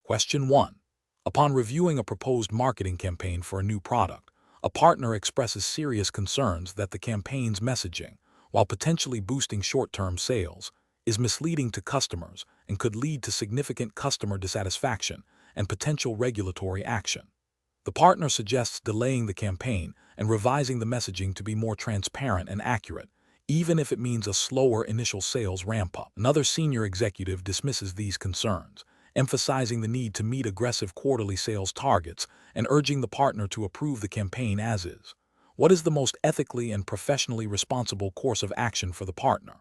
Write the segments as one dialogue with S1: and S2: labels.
S1: Question 1. Upon reviewing a proposed marketing campaign for a new product, a partner expresses serious concerns that the campaign's messaging, while potentially boosting short-term sales, is misleading to customers and could lead to significant customer dissatisfaction and potential regulatory action. The partner suggests delaying the campaign and revising the messaging to be more transparent and accurate, even if it means a slower initial sales ramp-up. Another senior executive dismisses these concerns, emphasizing the need to meet aggressive quarterly sales targets and urging the partner to approve the campaign as is. What is the most ethically and professionally responsible course of action for the partner?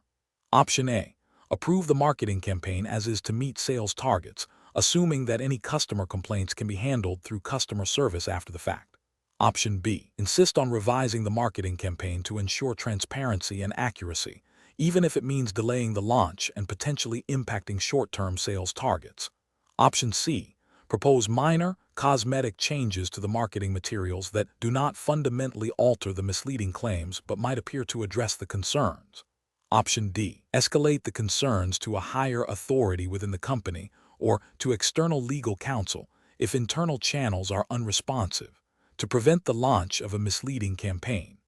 S1: Option A. Approve the marketing campaign as is to meet sales targets, assuming that any customer complaints can be handled through customer service after the fact. Option B. Insist on revising the marketing campaign to ensure transparency and accuracy, even if it means delaying the launch and potentially impacting short-term sales targets. Option C. Propose minor, cosmetic changes to the marketing materials that do not fundamentally alter the misleading claims but might appear to address the concerns. Option D. Escalate the concerns to a higher authority within the company or to external legal counsel if internal channels are unresponsive, to prevent the launch of a misleading campaign.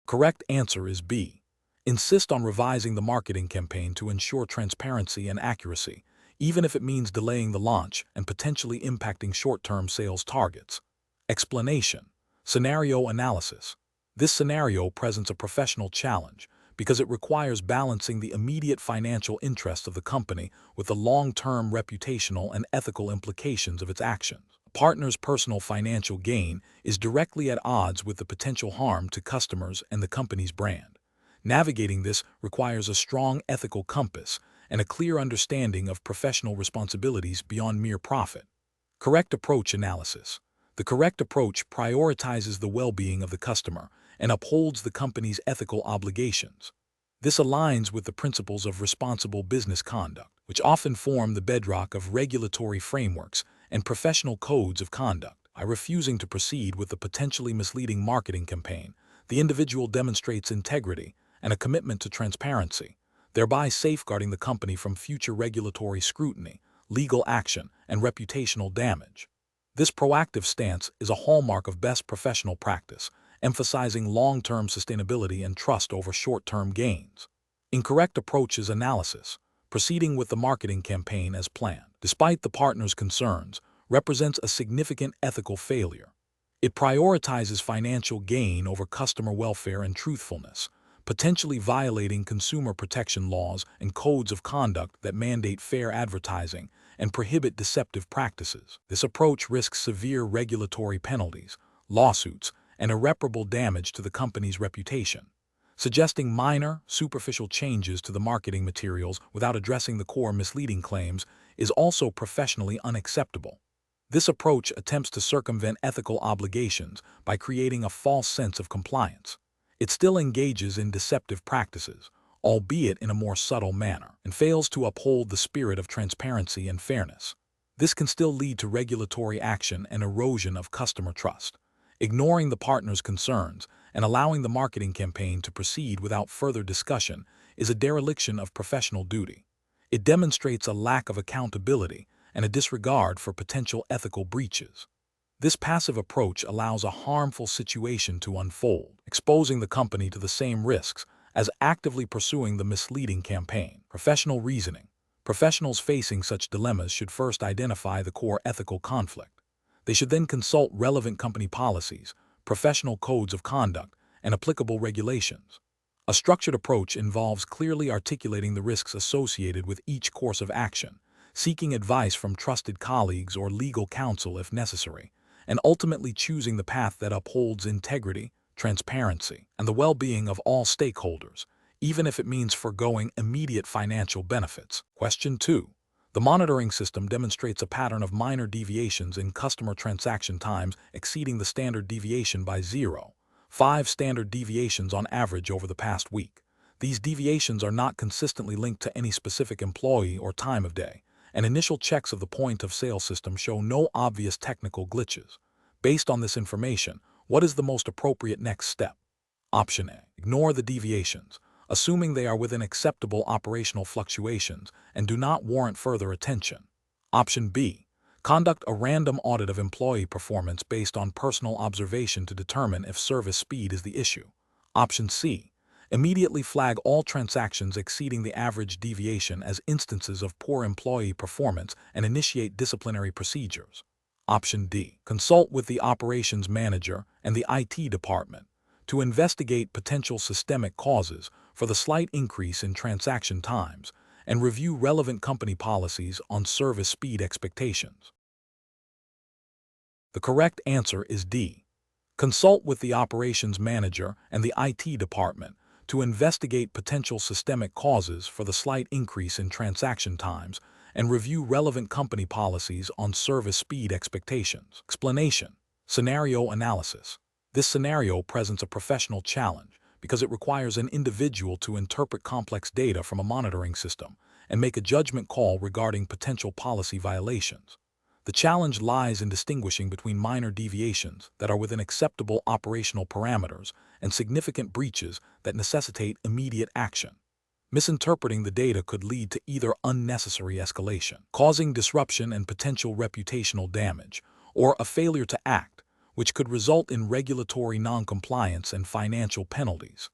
S1: Correct answer is B. Insist on revising the marketing campaign to ensure transparency and accuracy, even if it means delaying the launch and potentially impacting short-term sales targets. Explanation. Scenario analysis. This scenario presents a professional challenge because it requires balancing the immediate financial interests of the company with the long-term reputational and ethical implications of its actions. A partner's personal financial gain is directly at odds with the potential harm to customers and the company's brand. Navigating this requires a strong ethical compass and a clear understanding of professional responsibilities beyond mere profit. Correct approach analysis. The correct approach prioritizes the well-being of the customer and upholds the company's ethical obligations. This aligns with the principles of responsible business conduct, which often form the bedrock of regulatory frameworks and professional codes of conduct. By refusing to proceed with the potentially misleading marketing campaign, the individual demonstrates integrity and a commitment to transparency, thereby safeguarding the company from future regulatory scrutiny, legal action, and reputational damage. This proactive stance is a hallmark of best professional practice, emphasizing long-term sustainability and trust over short-term gains. Incorrect approaches analysis. Proceeding with the marketing campaign as planned, despite the partner's concerns, represents a significant ethical failure. It prioritizes financial gain over customer welfare and truthfulness, potentially violating consumer protection laws and codes of conduct that mandate fair advertising and prohibit deceptive practices. This approach risks severe regulatory penalties, lawsuits, and irreparable damage to the company's reputation. Suggesting minor, superficial changes to the marketing materials without addressing the core misleading claims is also professionally unacceptable. This approach attempts to circumvent ethical obligations by creating a false sense of compliance. It still engages in deceptive practices, albeit in a more subtle manner, and fails to uphold the spirit of transparency and fairness. This can still lead to regulatory action and erosion of customer trust. Ignoring the partner's concerns and allowing the marketing campaign to proceed without further discussion is a dereliction of professional duty. It demonstrates a lack of accountability and a disregard for potential ethical breaches. This passive approach allows a harmful situation to unfold, exposing the company to the same risks as actively pursuing the misleading campaign. Professional reasoning. Professionals facing such dilemmas should first identify the core ethical conflict. They should then consult relevant company policies, professional codes of conduct, and applicable regulations. A structured approach involves clearly articulating the risks associated with each course of action, seeking advice from trusted colleagues or legal counsel if necessary, and ultimately choosing the path that upholds integrity, transparency, and the well-being of all stakeholders, even if it means foregoing immediate financial benefits. Question 2. The monitoring system demonstrates a pattern of minor deviations in customer transaction times exceeding the standard deviation by 0.5 standard deviations on average over the past week. These deviations are not consistently linked to any specific employee or time of day, and initial checks of the point-of-sale system show no obvious technical glitches. Based on this information, what is the most appropriate next step? Option A. Ignore the deviations, assuming they are within acceptable operational fluctuations and do not warrant further attention. Option B. Conduct a random audit of employee performance based on personal observation to determine if service speed is the issue. Option C. Immediately flag all transactions exceeding the average deviation as instances of poor employee performance and initiate disciplinary procedures. Option D. Consult with the operations manager and the IT department to investigate potential systemic causes for the slight increase in transaction times and review relevant company policies on service speed expectations. The correct answer is D. Consult with the operations manager and the IT department to investigate potential systemic causes for the slight increase in transaction times and review relevant company policies on service speed expectations. Explanation. Scenario analysis. This scenario presents a professional challenge because it requires an individual to interpret complex data from a monitoring system and make a judgment call regarding potential policy violations. The challenge lies in distinguishing between minor deviations that are within acceptable operational parameters and significant breaches that necessitate immediate action. Misinterpreting the data could lead to either unnecessary escalation, causing disruption and potential reputational damage, or a failure to act, which could result in regulatory noncompliance and financial penalties.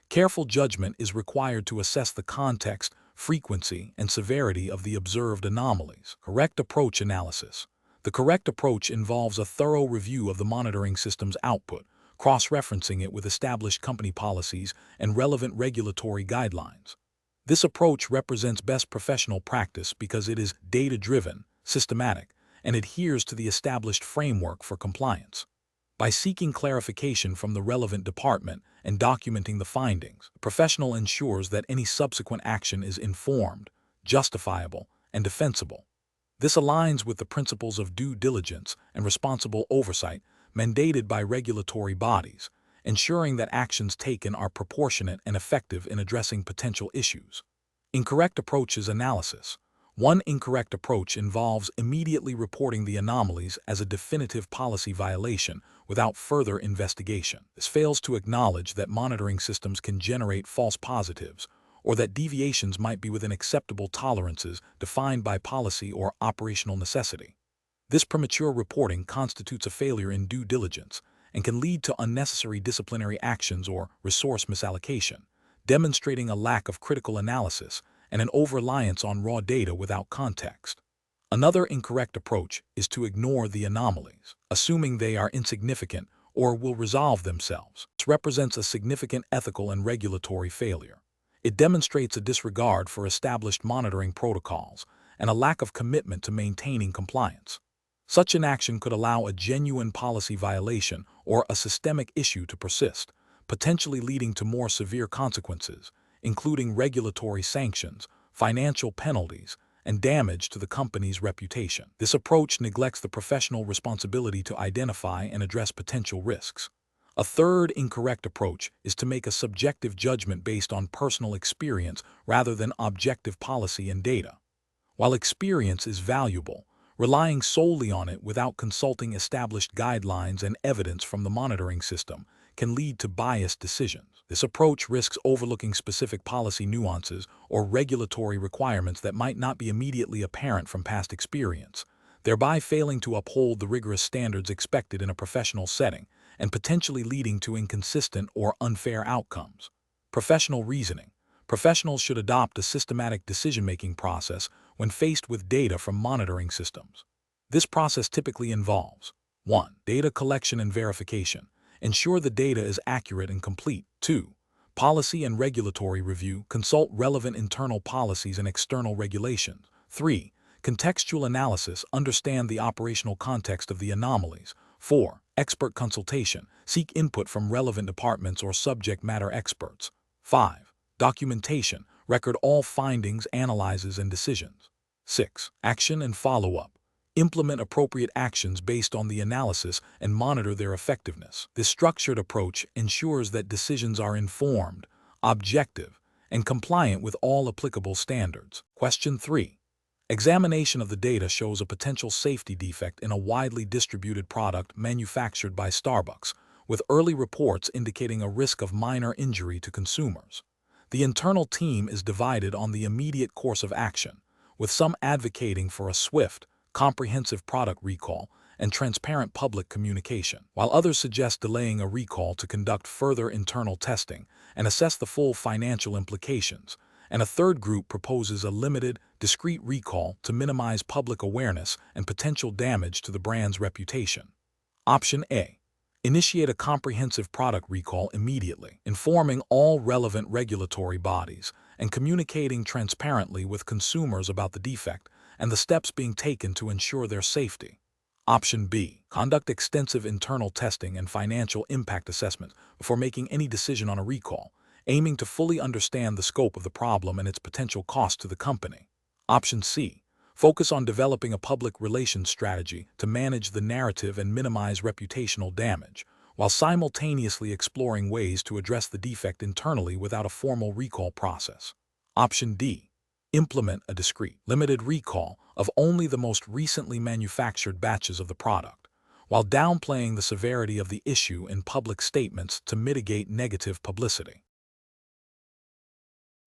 S1: Careful judgment is required to assess the context, frequency, and severity of the observed anomalies. Correct approach analysis. The correct approach involves a thorough review of the monitoring system's output, cross-referencing it with established company policies and relevant regulatory guidelines. This approach represents best professional practice because it is data-driven, systematic, and adheres to the established framework for compliance. By seeking clarification from the relevant department and documenting the findings, the professional ensures that any subsequent action is informed, justifiable, and defensible. This aligns with the principles of due diligence and responsible oversight mandated by regulatory bodies, ensuring that actions taken are proportionate and effective in addressing potential issues. Incorrect approaches analysis. One incorrect approach involves immediately reporting the anomalies as a definitive policy violation without further investigation. This fails to acknowledge that monitoring systems can generate false positives or that deviations might be within acceptable tolerances defined by policy or operational necessity. This premature reporting constitutes a failure in due diligence and can lead to unnecessary disciplinary actions or resource misallocation, demonstrating a lack of critical analysis and an over-reliance on raw data without context. Another incorrect approach is to ignore the anomalies, assuming they are insignificant or will resolve themselves. This represents a significant ethical and regulatory failure. It demonstrates a disregard for established monitoring protocols and a lack of commitment to maintaining compliance. Such an action could allow a genuine policy violation or a systemic issue to persist, potentially leading to more severe consequences, including regulatory sanctions, financial penalties, and damage to the company's reputation. This approach neglects the professional responsibility to identify and address potential risks. A third incorrect approach is to make a subjective judgment based on personal experience rather than objective policy and data. While experience is valuable, relying solely on it without consulting established guidelines and evidence from the monitoring system can lead to biased decisions. This approach risks overlooking specific policy nuances or regulatory requirements that might not be immediately apparent from past experience, thereby failing to uphold the rigorous standards expected in a professional setting and potentially leading to inconsistent or unfair outcomes. Professional reasoning. Professionals should adopt a systematic decision-making process when faced with data from monitoring systems. This process typically involves 1. Data collection and verification. Ensure the data is accurate and complete. 2. Policy and regulatory review. Consult relevant internal policies and external regulations. 3. Contextual analysis. Understand the operational context of the anomalies. 4. Expert consultation. Seek input from relevant departments or subject matter experts. 5. Documentation. Record all findings, analyses, and decisions. 6. Action and follow-up. Implement appropriate actions based on the analysis and monitor their effectiveness. This structured approach ensures that decisions are informed, objective, and compliant with all applicable standards. Question 3. Examination of the data shows a potential safety defect in a widely distributed product manufactured by Starbucks, with early reports indicating a risk of minor injury to consumers. The internal team is divided on the immediate course of action, with some advocating for a swift, comprehensive product recall and transparent public communication, while others suggest delaying a recall to conduct further internal testing and assess the full financial implications, and a third group proposes a limited, discreet recall to minimize public awareness and potential damage to the brand's reputation. Option A. Initiate a comprehensive product recall immediately, informing all relevant regulatory bodies and communicating transparently with consumers about the defect and the steps being taken to ensure their safety. Option B. Conduct extensive internal testing and financial impact assessment before making any decision on a recall, aiming to fully understand the scope of the problem and its potential cost to the company. Option C. Focus on developing a public relations strategy to manage the narrative and minimize reputational damage, while simultaneously exploring ways to address the defect internally without a formal recall process. Option D. Implement a discrete, limited recall of only the most recently manufactured batches of the product, while downplaying the severity of the issue in public statements to mitigate negative publicity.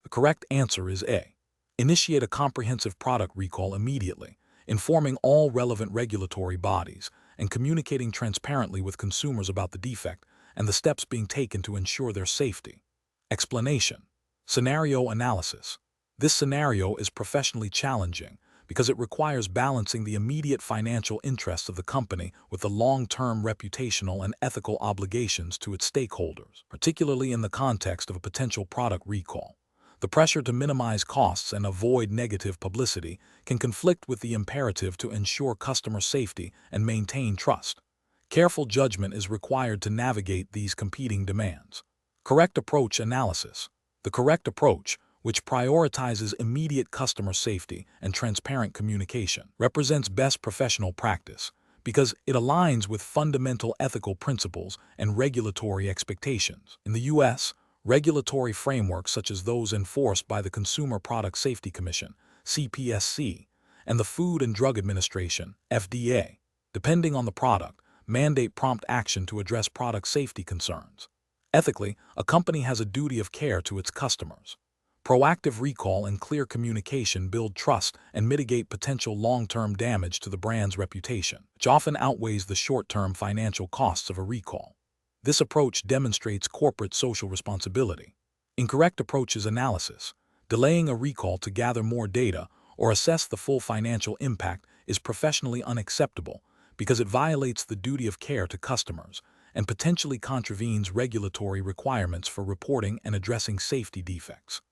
S1: The correct answer is A. Initiate a comprehensive product recall immediately, informing all relevant regulatory bodies and communicating transparently with consumers about the defect and the steps being taken to ensure their safety. Explanation. Scenario analysis. This scenario is professionally challenging because it requires balancing the immediate financial interests of the company with the long-term reputational and ethical obligations to its stakeholders, particularly in the context of a potential product recall. The pressure to minimize costs and avoid negative publicity can conflict with the imperative to ensure customer safety and maintain trust. Careful judgment is required to navigate these competing demands. Correct approach analysis. The correct approach, which prioritizes immediate customer safety and transparent communication, represents best professional practice because it aligns with fundamental ethical principles and regulatory expectations. In the U.S., regulatory frameworks such as those enforced by the Consumer Product Safety Commission, CPSC, and the Food and Drug Administration, FDA, depending on the product, mandate prompt action to address product safety concerns. Ethically, a company has a duty of care to its customers. Proactive recall and clear communication build trust and mitigate potential long-term damage to the brand's reputation, which often outweighs the short-term financial costs of a recall. This approach demonstrates corporate social responsibility. Incorrect approach is analysis. Delaying a recall to gather more data or assess the full financial impact is professionally unacceptable because it violates the duty of care to customers and potentially contravenes regulatory requirements for reporting and addressing safety defects.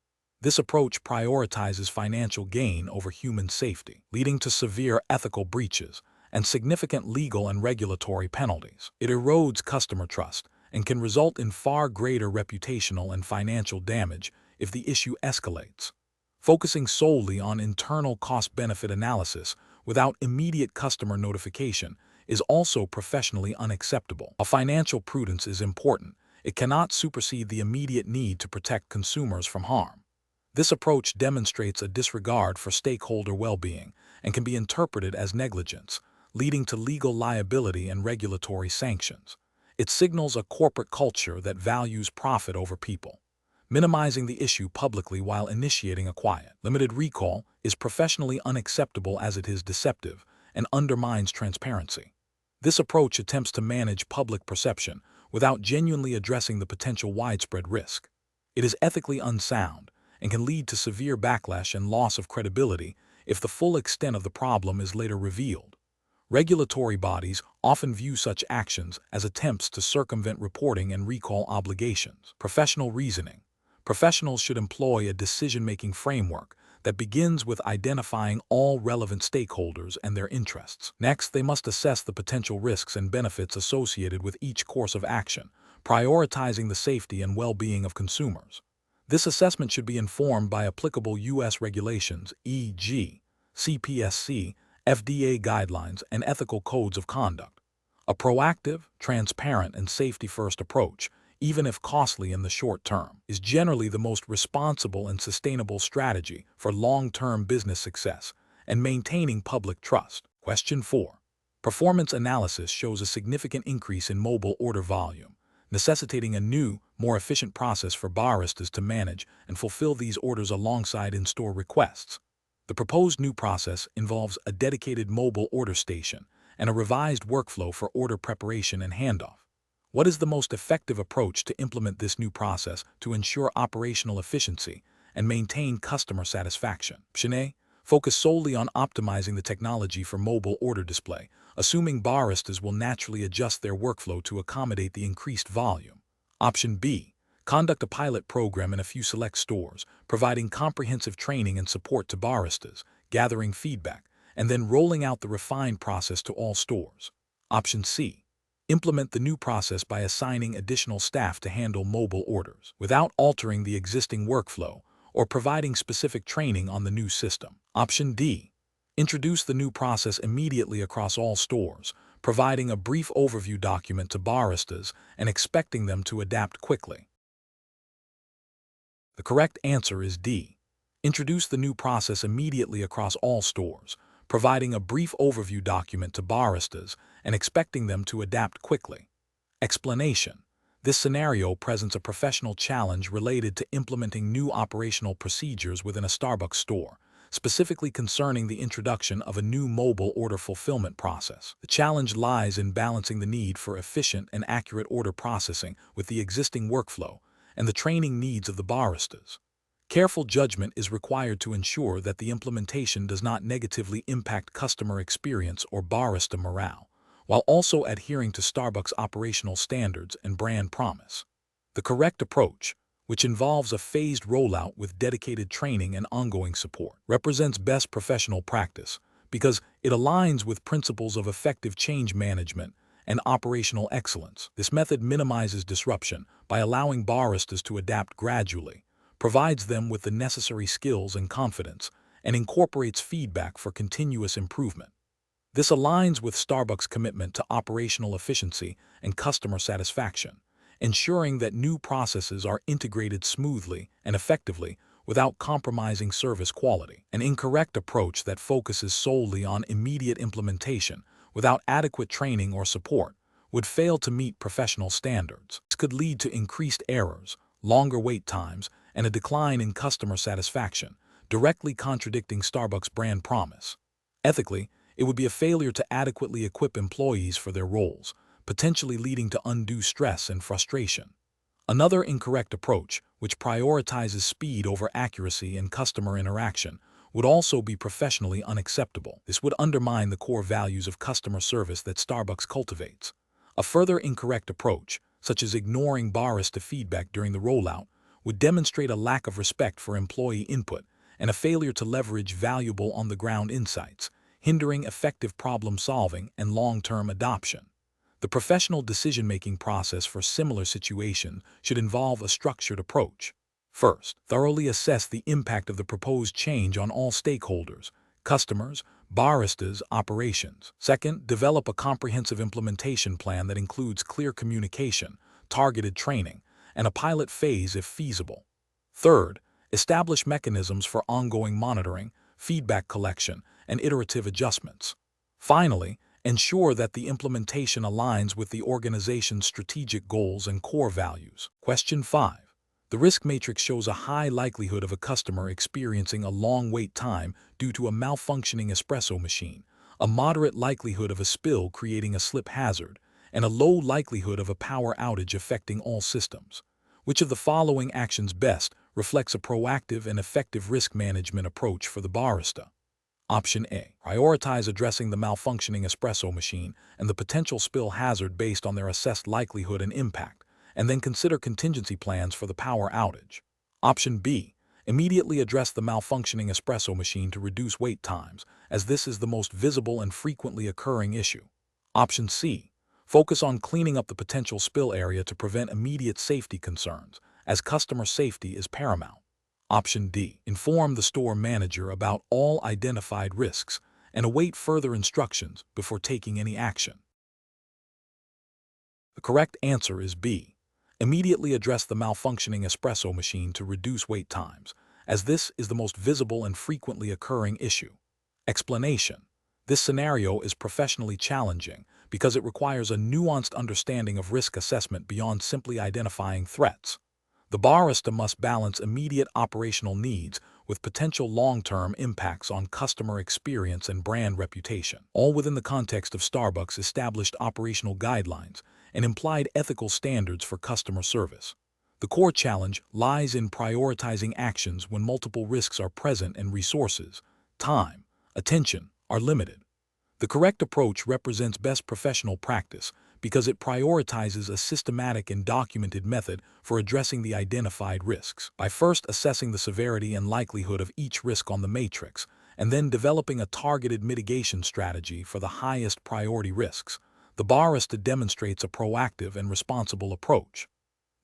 S1: This approach prioritizes financial gain over human safety, leading to severe ethical breaches and significant legal and regulatory penalties. It erodes customer trust and can result in far greater reputational and financial damage if the issue escalates. Focusing solely on internal cost-benefit analysis without immediate customer notification is also professionally unacceptable. While financial prudence is important, it cannot supersede the immediate need to protect consumers from harm. This approach demonstrates a disregard for stakeholder well-being and can be interpreted as negligence, leading to legal liability and regulatory sanctions. It signals a corporate culture that values profit over people. Minimizing the issue publicly while initiating a quiet, limited recall is professionally unacceptable as it is deceptive and undermines transparency. This approach attempts to manage public perception without genuinely addressing the potential widespread risk. It is ethically unsound and can lead to severe backlash and loss of credibility if the full extent of the problem is later revealed. Regulatory bodies often view such actions as attempts to circumvent reporting and recall obligations. Professional reasoning. Professionals should employ a decision-making framework that begins with identifying all relevant stakeholders and their interests. Next, they must assess the potential risks and benefits associated with each course of action, prioritizing the safety and well-being of consumers. This assessment should be informed by applicable U.S. regulations, e.g., CPSC, FDA guidelines, and ethical codes of conduct. A proactive, transparent, and safety-first approach, even if costly in the short term, is generally the most responsible and sustainable strategy for long-term business success and maintaining public trust. Question 4. Performance analysis shows a significant increase in mobile order volume, necessitating a new, more efficient process for baristas to manage and fulfill these orders alongside in-store requests. The proposed new process involves a dedicated mobile order station and a revised workflow for order preparation and handoff. What is the most effective approach to implement this new process to ensure operational efficiency and maintain customer satisfaction? Option A. Focus solely on optimizing the technology for mobile order display, assuming baristas will naturally adjust their workflow to accommodate the increased volume. Option B. Conduct a pilot program in a few select stores, providing comprehensive training and support to baristas, gathering feedback, and then rolling out the refined process to all stores. Option C. Implement the new process by assigning additional staff to handle mobile orders, without altering the existing workflow or providing specific training on the new system. Option D. Introduce the new process immediately across all stores, providing a brief overview document to baristas and expecting them to adapt quickly. The correct answer is D. Introduce the new process immediately across all stores, providing a brief overview document to baristas and expecting them to adapt quickly. Explanation. This scenario presents a professional challenge related to implementing new operational procedures within a Starbucks store, specifically concerning the introduction of a new mobile order fulfillment process. The challenge lies in balancing the need for efficient and accurate order processing with the existing workflow and the training needs of the baristas. Careful judgment is required to ensure that the implementation does not negatively impact customer experience or barista morale, while also adhering to Starbucks' operational standards and brand promise. The correct approach, which involves a phased rollout with dedicated training and ongoing support, represents best professional practice because it aligns with principles of effective change management and operational excellence. This method minimizes disruption by allowing baristas to adapt gradually, provides them with the necessary skills and confidence, and incorporates feedback for continuous improvement. This aligns with Starbucks' commitment to operational efficiency and customer satisfaction, ensuring that new processes are integrated smoothly and effectively without compromising service quality. An incorrect approach that focuses solely on immediate implementation without adequate training or support would fail to meet professional standards. This could lead to increased errors, longer wait times, and a decline in customer satisfaction, directly contradicting Starbucks' brand promise. Ethically, it would be a failure to adequately equip employees for their roles, potentially leading to undue stress and frustration. Another incorrect approach, which prioritizes speed over accuracy and customer interaction, would also be professionally unacceptable. This would undermine the core values of customer service that Starbucks cultivates. A further incorrect approach, such as ignoring barista feedback during the rollout, would demonstrate a lack of respect for employee input and a failure to leverage valuable on-the-ground insights, hindering effective problem-solving and long-term adoption. The professional decision-making process for similar situations should involve a structured approach. First, thoroughly assess the impact of the proposed change on all stakeholders: customers, baristas, operations. Second, develop a comprehensive implementation plan that includes clear communication, targeted training, and a pilot phase if feasible. Third, establish mechanisms for ongoing monitoring, feedback collection, and iterative adjustments. Finally, ensure that the implementation aligns with the organization's strategic goals and core values. Question 5. The risk matrix shows a high likelihood of a customer experiencing a long wait time due to a malfunctioning espresso machine, a moderate likelihood of a spill creating a slip hazard, and a low likelihood of a power outage affecting all systems. Which of the following actions best reflects a proactive and effective risk management approach for the barista? Option A. Prioritize addressing the malfunctioning espresso machine and the potential spill hazard based on their assessed likelihood and impact, and then consider contingency plans for the power outage. Option B. Immediately address the malfunctioning espresso machine to reduce wait times, as this is the most visible and frequently occurring issue. Option C. Focus on cleaning up the potential spill area to prevent immediate safety concerns, as customer safety is paramount. Option D. Inform the store manager about all identified risks and await further instructions before taking any action. The correct answer is B. Immediately address the malfunctioning espresso machine to reduce wait times, as this is the most visible and frequently occurring issue. Explanation. This scenario is professionally challenging because it requires a nuanced understanding of risk assessment beyond simply identifying threats. The barista must balance immediate operational needs with potential long-term impacts on customer experience and brand reputation, all within the context of Starbucks' established operational guidelines and implied ethical standards for customer service. The core challenge lies in prioritizing actions when multiple risks are present and resources, time, attention, are limited. The correct approach represents best professional practice because it prioritizes a systematic and documented method for addressing the identified risks. By first assessing the severity and likelihood of each risk on the matrix, and then developing a targeted mitigation strategy for the highest priority risks, the barista demonstrates a proactive and responsible approach.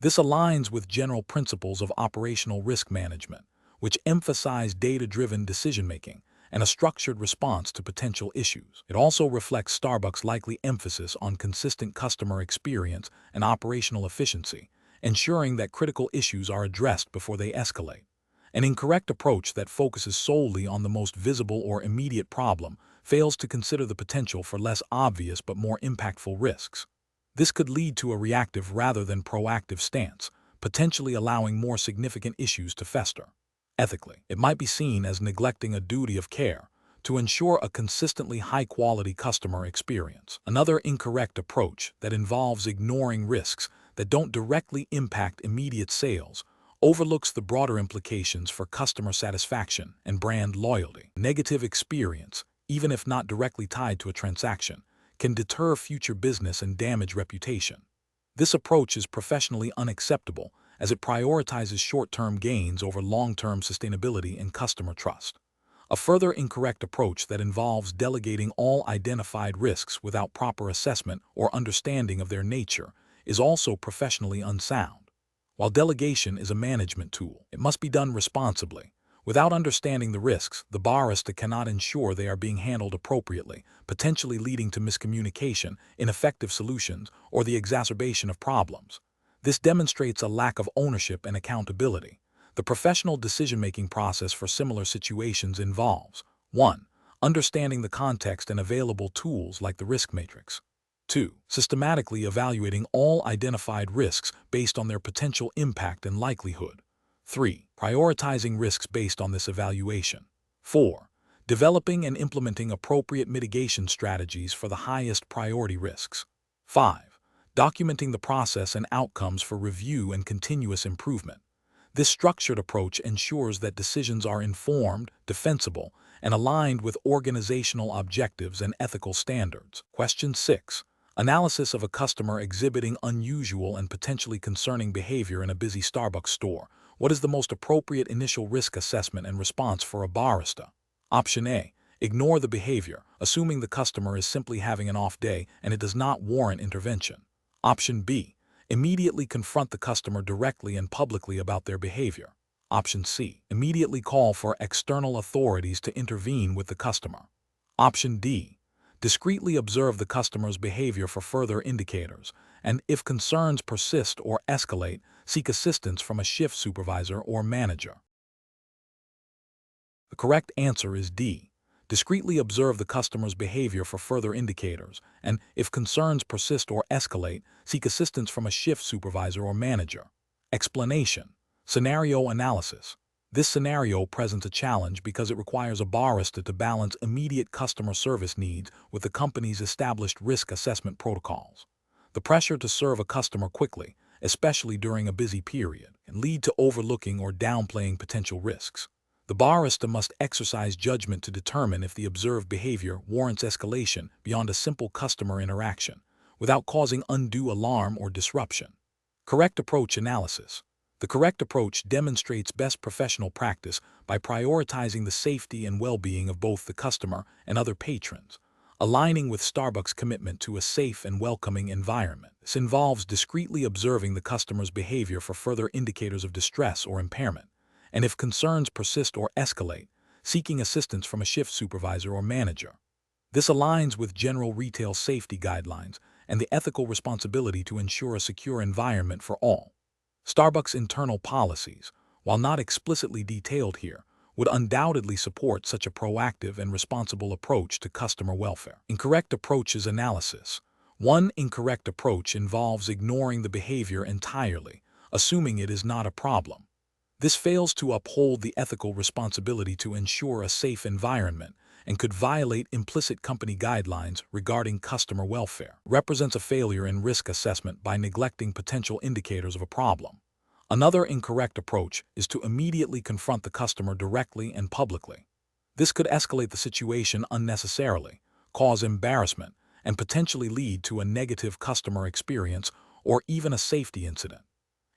S1: This aligns with general principles of operational risk management, which emphasize data-driven decision-making and a structured response to potential issues. It also reflects Starbucks' likely emphasis on consistent customer experience and operational efficiency, ensuring that critical issues are addressed before they escalate. An incorrect approach that focuses solely on the most visible or immediate problem fails to consider the potential for less obvious but more impactful risks. This could lead to a reactive rather than proactive stance, potentially allowing more significant issues to fester. Ethically, it might be seen as neglecting a duty of care to ensure a consistently high-quality customer experience. Another incorrect approach that involves ignoring risks that don't directly impact immediate sales overlooks the broader implications for customer satisfaction and brand loyalty. Negative experience, even if not directly tied to a transaction, can deter future business and damage reputation. This approach is professionally unacceptable as it prioritizes short-term gains over long-term sustainability and customer trust. A further incorrect approach that involves delegating all identified risks without proper assessment or understanding of their nature is also professionally unsound. While delegation is a management tool, it must be done responsibly. Without understanding the risks, the barista cannot ensure they are being handled appropriately, potentially leading to miscommunication, ineffective solutions, or the exacerbation of problems. This demonstrates a lack of ownership and accountability. The professional decision-making process for similar situations involves 1. Understanding the context and available tools like the risk matrix. 2. Systematically evaluating all identified risks based on their potential impact and likelihood. 3. Prioritizing risks based on this evaluation. 4. Developing and implementing appropriate mitigation strategies for the highest priority risks. 5. Documenting the process and outcomes for review and continuous improvement. This structured approach ensures that decisions are informed, defensible, and aligned with organizational objectives and ethical standards. Question 6. Analysis of a customer exhibiting unusual and potentially concerning behavior in a busy Starbucks store. What is the most appropriate initial risk assessment and response for a barista? Option A. Ignore the behavior, assuming the customer is simply having an off day and it does not warrant intervention. Option B. Immediately confront the customer directly and publicly about their behavior. Option C. Immediately call for external authorities to intervene with the customer. Option D. Discreetly observe the customer's behavior for further indicators, and if concerns persist or escalate, seek assistance from a shift supervisor or manager. The correct answer is D. Discreetly observe the customer's behavior for further indicators, and if concerns persist or escalate, seek assistance from a shift supervisor or manager. Explanation. Scenario analysis. This scenario presents a challenge because it requires a barista to balance immediate customer service needs with the company's established risk assessment protocols. The pressure to serve a customer quickly, especially during a busy period, can lead to overlooking or downplaying potential risks. The barista must exercise judgment to determine if the observed behavior warrants escalation beyond a simple customer interaction, without causing undue alarm or disruption. Correct approach analysis. The correct approach demonstrates best professional practice by prioritizing the safety and well-being of both the customer and other patrons, aligning with Starbucks' commitment to a safe and welcoming environment. This involves discreetly observing the customer's behavior for further indicators of distress or impairment, and if concerns persist or escalate, seeking assistance from a shift supervisor or manager. This aligns with general retail safety guidelines and the ethical responsibility to ensure a secure environment for all. Starbucks' internal policies, while not explicitly detailed here, would undoubtedly support such a proactive and responsible approach to customer welfare. Incorrect approaches analysis. One incorrect approach involves ignoring the behavior entirely, assuming it is not a problem. This fails to uphold the ethical responsibility to ensure a safe environment and could violate implicit company guidelines regarding customer welfare. Represents a failure in risk assessment by neglecting potential indicators of a problem. Another incorrect approach is to immediately confront the customer directly and publicly. This could escalate the situation unnecessarily, cause embarrassment, and potentially lead to a negative customer experience or even a safety incident.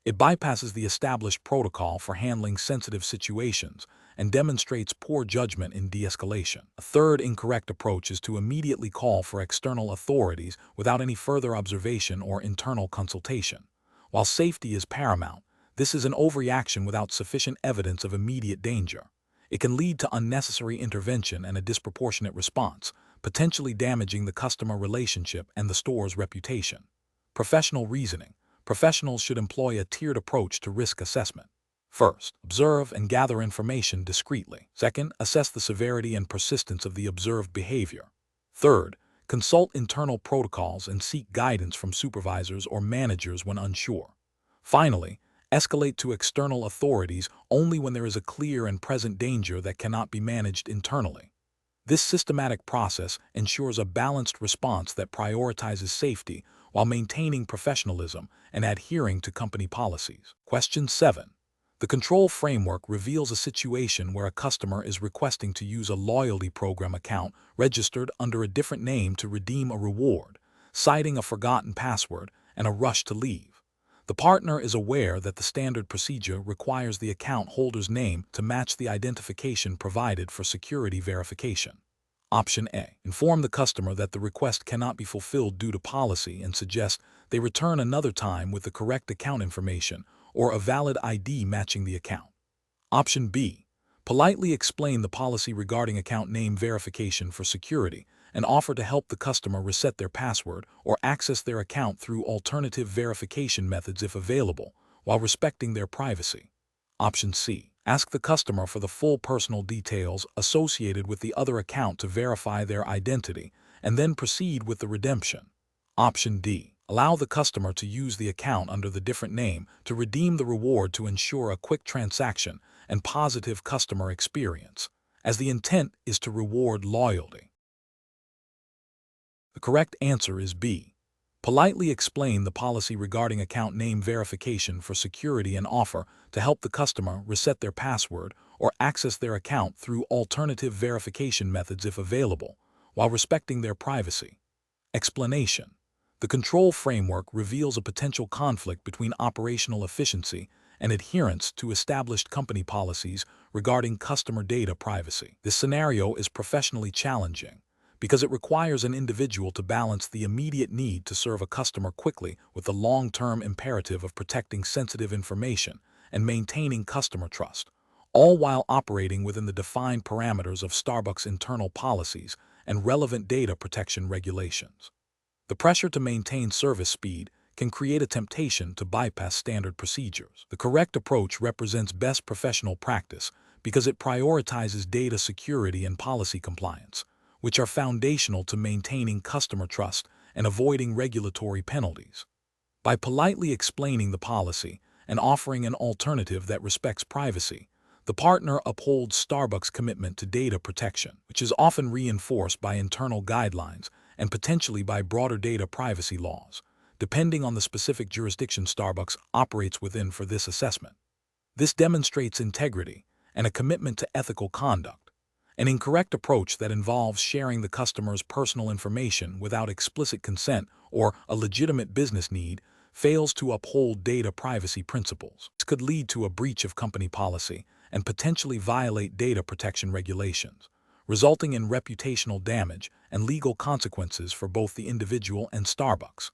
S1: It bypasses the established protocol for handling sensitive situations and demonstrates poor judgment in de-escalation. A third incorrect approach is to immediately call for external authorities without any further observation or internal consultation. While safety is paramount, this is an overreaction without sufficient evidence of immediate danger. It can lead to unnecessary intervention and a disproportionate response, potentially damaging the customer relationship and the store's reputation. Professional reasoning. Professionals should employ a tiered approach to risk assessment. First, observe and gather information discreetly. Second, assess the severity and persistence of the observed behavior. Third, consult internal protocols and seek guidance from supervisors or managers when unsure. Finally, escalate to external authorities only when there is a clear and present danger that cannot be managed internally. This systematic process ensures a balanced response that prioritizes safety while maintaining professionalism and adhering to company policies. Question 7. The control framework reveals a situation where a customer is requesting to use a loyalty program account registered under a different name to redeem a reward, citing a forgotten password and a rush to leave. The partner is aware that the standard procedure requires the account holder's name to match the identification provided for security verification. Option A. Inform the customer that the request cannot be fulfilled due to policy and suggest they return another time with the correct account information or a valid ID matching the account. Option B. Politely explain the policy regarding account name verification for security and offer to help the customer reset their password or access their account through alternative verification methods if available, while respecting their privacy. Option C. Ask the customer for the full personal details associated with the other account to verify their identity, and then proceed with the redemption. Option D. Allow the customer to use the account under the different name to redeem the reward to ensure a quick transaction and positive customer experience, as the intent is to reward loyalty. The correct answer is B. Politely explain the policy regarding account name verification for security and offer to help the customer reset their password or access their account through alternative verification methods if available, while respecting their privacy. Explanation. The control framework reveals a potential conflict between operational efficiency and adherence to established company policies regarding customer data privacy. This scenario is professionally challenging because it requires an individual to balance the immediate need to serve a customer quickly with the long-term imperative of protecting sensitive information and maintaining customer trust, all while operating within the defined parameters of Starbucks' internal policies and relevant data protection regulations. The pressure to maintain service speed can create a temptation to bypass standard procedures. The correct approach represents best professional practice because it prioritizes data security and policy compliance, which are foundational to maintaining customer trust and avoiding regulatory penalties. By politely explaining the policy and offering an alternative that respects privacy, the partner upholds Starbucks' commitment to data protection, which is often reinforced by internal guidelines and potentially by broader data privacy laws, depending on the specific jurisdiction Starbucks operates within for this assessment. This demonstrates integrity and a commitment to ethical conduct. An incorrect approach that involves sharing the customer's personal information without explicit consent or a legitimate business need fails to uphold data privacy principles. This could lead to a breach of company policy and potentially violate data protection regulations, resulting in reputational damage and legal consequences for both the individual and Starbucks.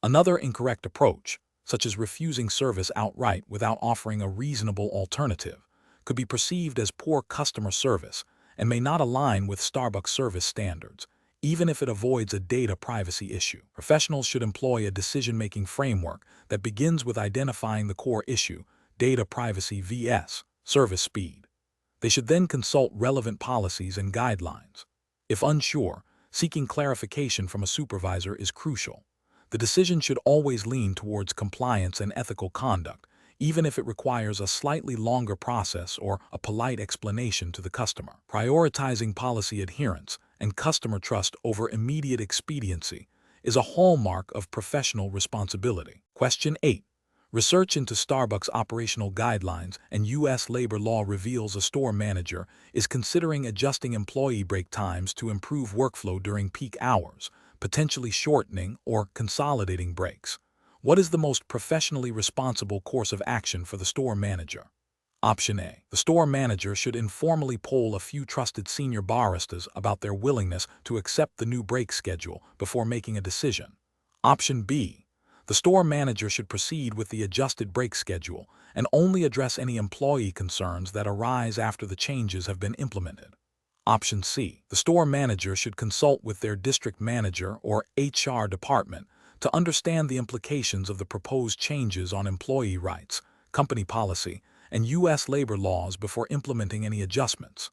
S1: Another incorrect approach, such as refusing service outright without offering a reasonable alternative, could be perceived as poor customer service and may not align with Starbucks service standards, even if it avoids a data privacy issue. Professionals should employ a decision-making framework that begins with identifying the core issue, data privacy vs. service speed. They should then consult relevant policies and guidelines. If unsure, seeking clarification from a supervisor is crucial. The decision should always lean towards compliance and ethical conduct, even if it requires a slightly longer process or a polite explanation to the customer. Prioritizing policy adherence and customer trust over immediate expediency is a hallmark of professional responsibility. Question 8. Research into Starbucks operational guidelines and U.S. labor law reveals a store manager is considering adjusting employee break times to improve workflow during peak hours, potentially shortening or consolidating breaks. What is the most professionally responsible course of action for the store manager? Option A. The store manager should informally poll a few trusted senior baristas about their willingness to accept the new break schedule before making a decision. Option B. The store manager should proceed with the adjusted break schedule and only address any employee concerns that arise after the changes have been implemented. Option C. The store manager should consult with their district manager or HR department to understand the implications of the proposed changes on employee rights, company policy, and U.S. labor laws before implementing any adjustments.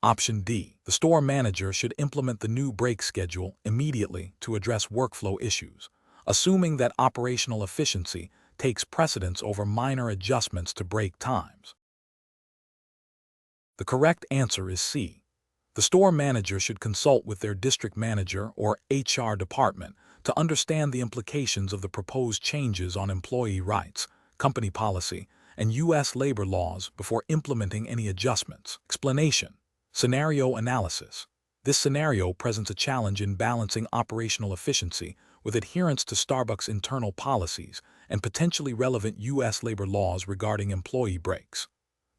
S1: Option D. The store manager should implement the new break schedule immediately to address workflow issues, assuming that operational efficiency takes precedence over minor adjustments to break times. The correct answer is C. The store manager should consult with their district manager or HR department to understand the implications of the proposed changes on employee rights, company policy, and U.S. labor laws before implementing any adjustments. Explanation. Scenario analysis. This scenario presents a challenge in balancing operational efficiency with adherence to Starbucks' internal policies and potentially relevant U.S. labor laws regarding employee breaks.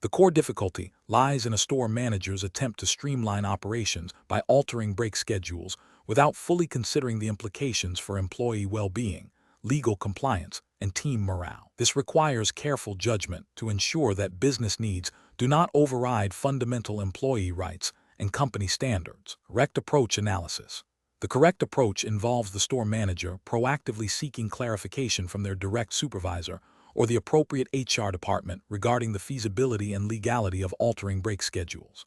S1: The core difficulty lies in a store manager's attempt to streamline operations by altering break schedules without fully considering the implications for employee well-being, legal compliance, and team morale. This requires careful judgment to ensure that business needs do not override fundamental employee rights and company standards. Correct approach analysis. The correct approach involves the store manager proactively seeking clarification from their direct supervisor or the appropriate HR department regarding the feasibility and legality of altering break schedules.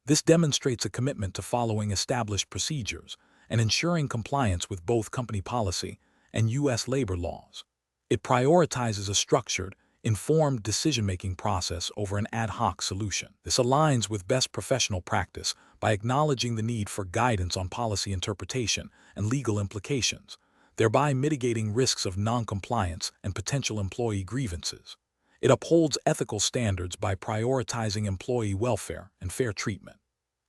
S1: This demonstrates a commitment to following established procedures and ensuring compliance with both company policy and U.S. labor laws. It prioritizes a structured, informed decision-making process over an ad hoc solution. This aligns with best professional practice by acknowledging the need for guidance on policy interpretation and legal implications, thereby mitigating risks of non-compliance and potential employee grievances. It upholds ethical standards by prioritizing employee welfare and fair treatment.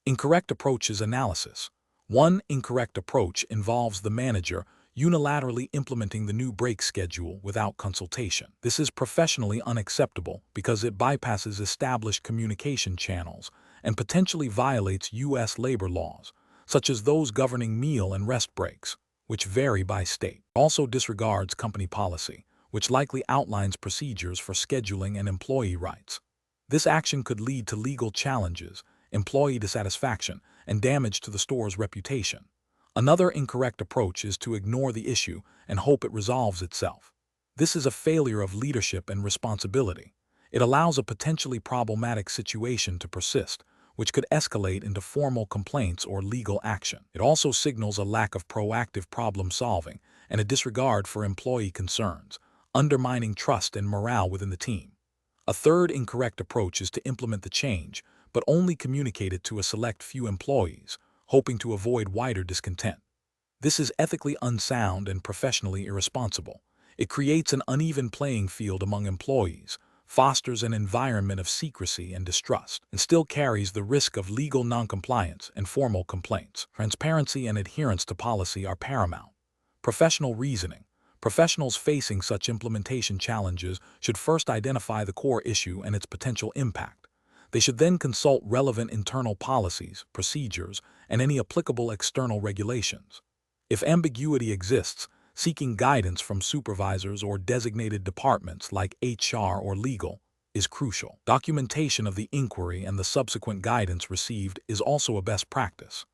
S1: Incorrect approaches analysis. One incorrect approach involves the manager unilaterally implementing the new break schedule without consultation. This is professionally unacceptable because it bypasses established communication channels and potentially violates U.S. labor laws, such as those governing meal and rest breaks, which vary by state. It also disregards company policy, which likely outlines procedures for scheduling and employee rights. This action could lead to legal challenges, employee dissatisfaction, and damage to the store's reputation. Another incorrect approach is to ignore the issue and hope it resolves itself. This is a failure of leadership and responsibility. It allows a potentially problematic situation to persist, which could escalate into formal complaints or legal action. It also signals a lack of proactive problem-solving and a disregard for employee concerns, undermining trust and morale within the team. A third incorrect approach is to implement the change, but only communicate it to a select few employees, hoping to avoid wider discontent. This is ethically unsound and professionally irresponsible. It creates an uneven playing field among employees, fosters an environment of secrecy and distrust, and still carries the risk of legal noncompliance and formal complaints. Transparency and adherence to policy are paramount. Professional reasoning. Professionals facing such implementation challenges should first identify the core issue and its potential impact. They should then consult relevant internal policies, procedures, and any applicable external regulations. If ambiguity exists, seeking guidance from supervisors or designated departments like HR or legal is crucial. Documentation of the inquiry and the subsequent guidance received is also a best practice.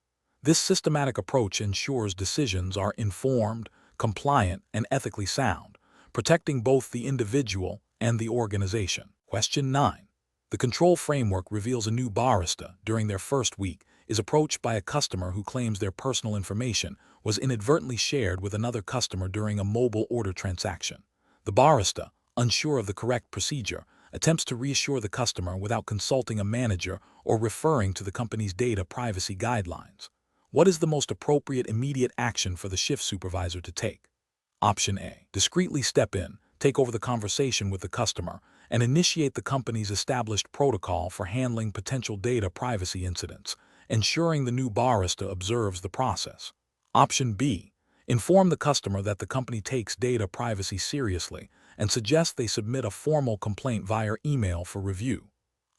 S1: This systematic approach ensures decisions are informed, compliant, and ethically sound, protecting both the individual and the organization. Question 9. The control framework reveals a new barista during their first week is approached by a customer who claims their personal information was inadvertently shared with another customer during a mobile order transaction. The barista, Unsure of the correct procedure, attempts to reassure the customer without consulting a manager or referring to the company's data privacy guidelines. What is the most appropriate immediate action for the shift supervisor to take? Option A. Discreetly step in, take over the conversation with the customer, and initiate the company's established protocol for handling potential data privacy incidents, ensuring the new barista observes the process. Option B. Inform the customer that the company takes data privacy seriously and suggest they submit a formal complaint via email for review.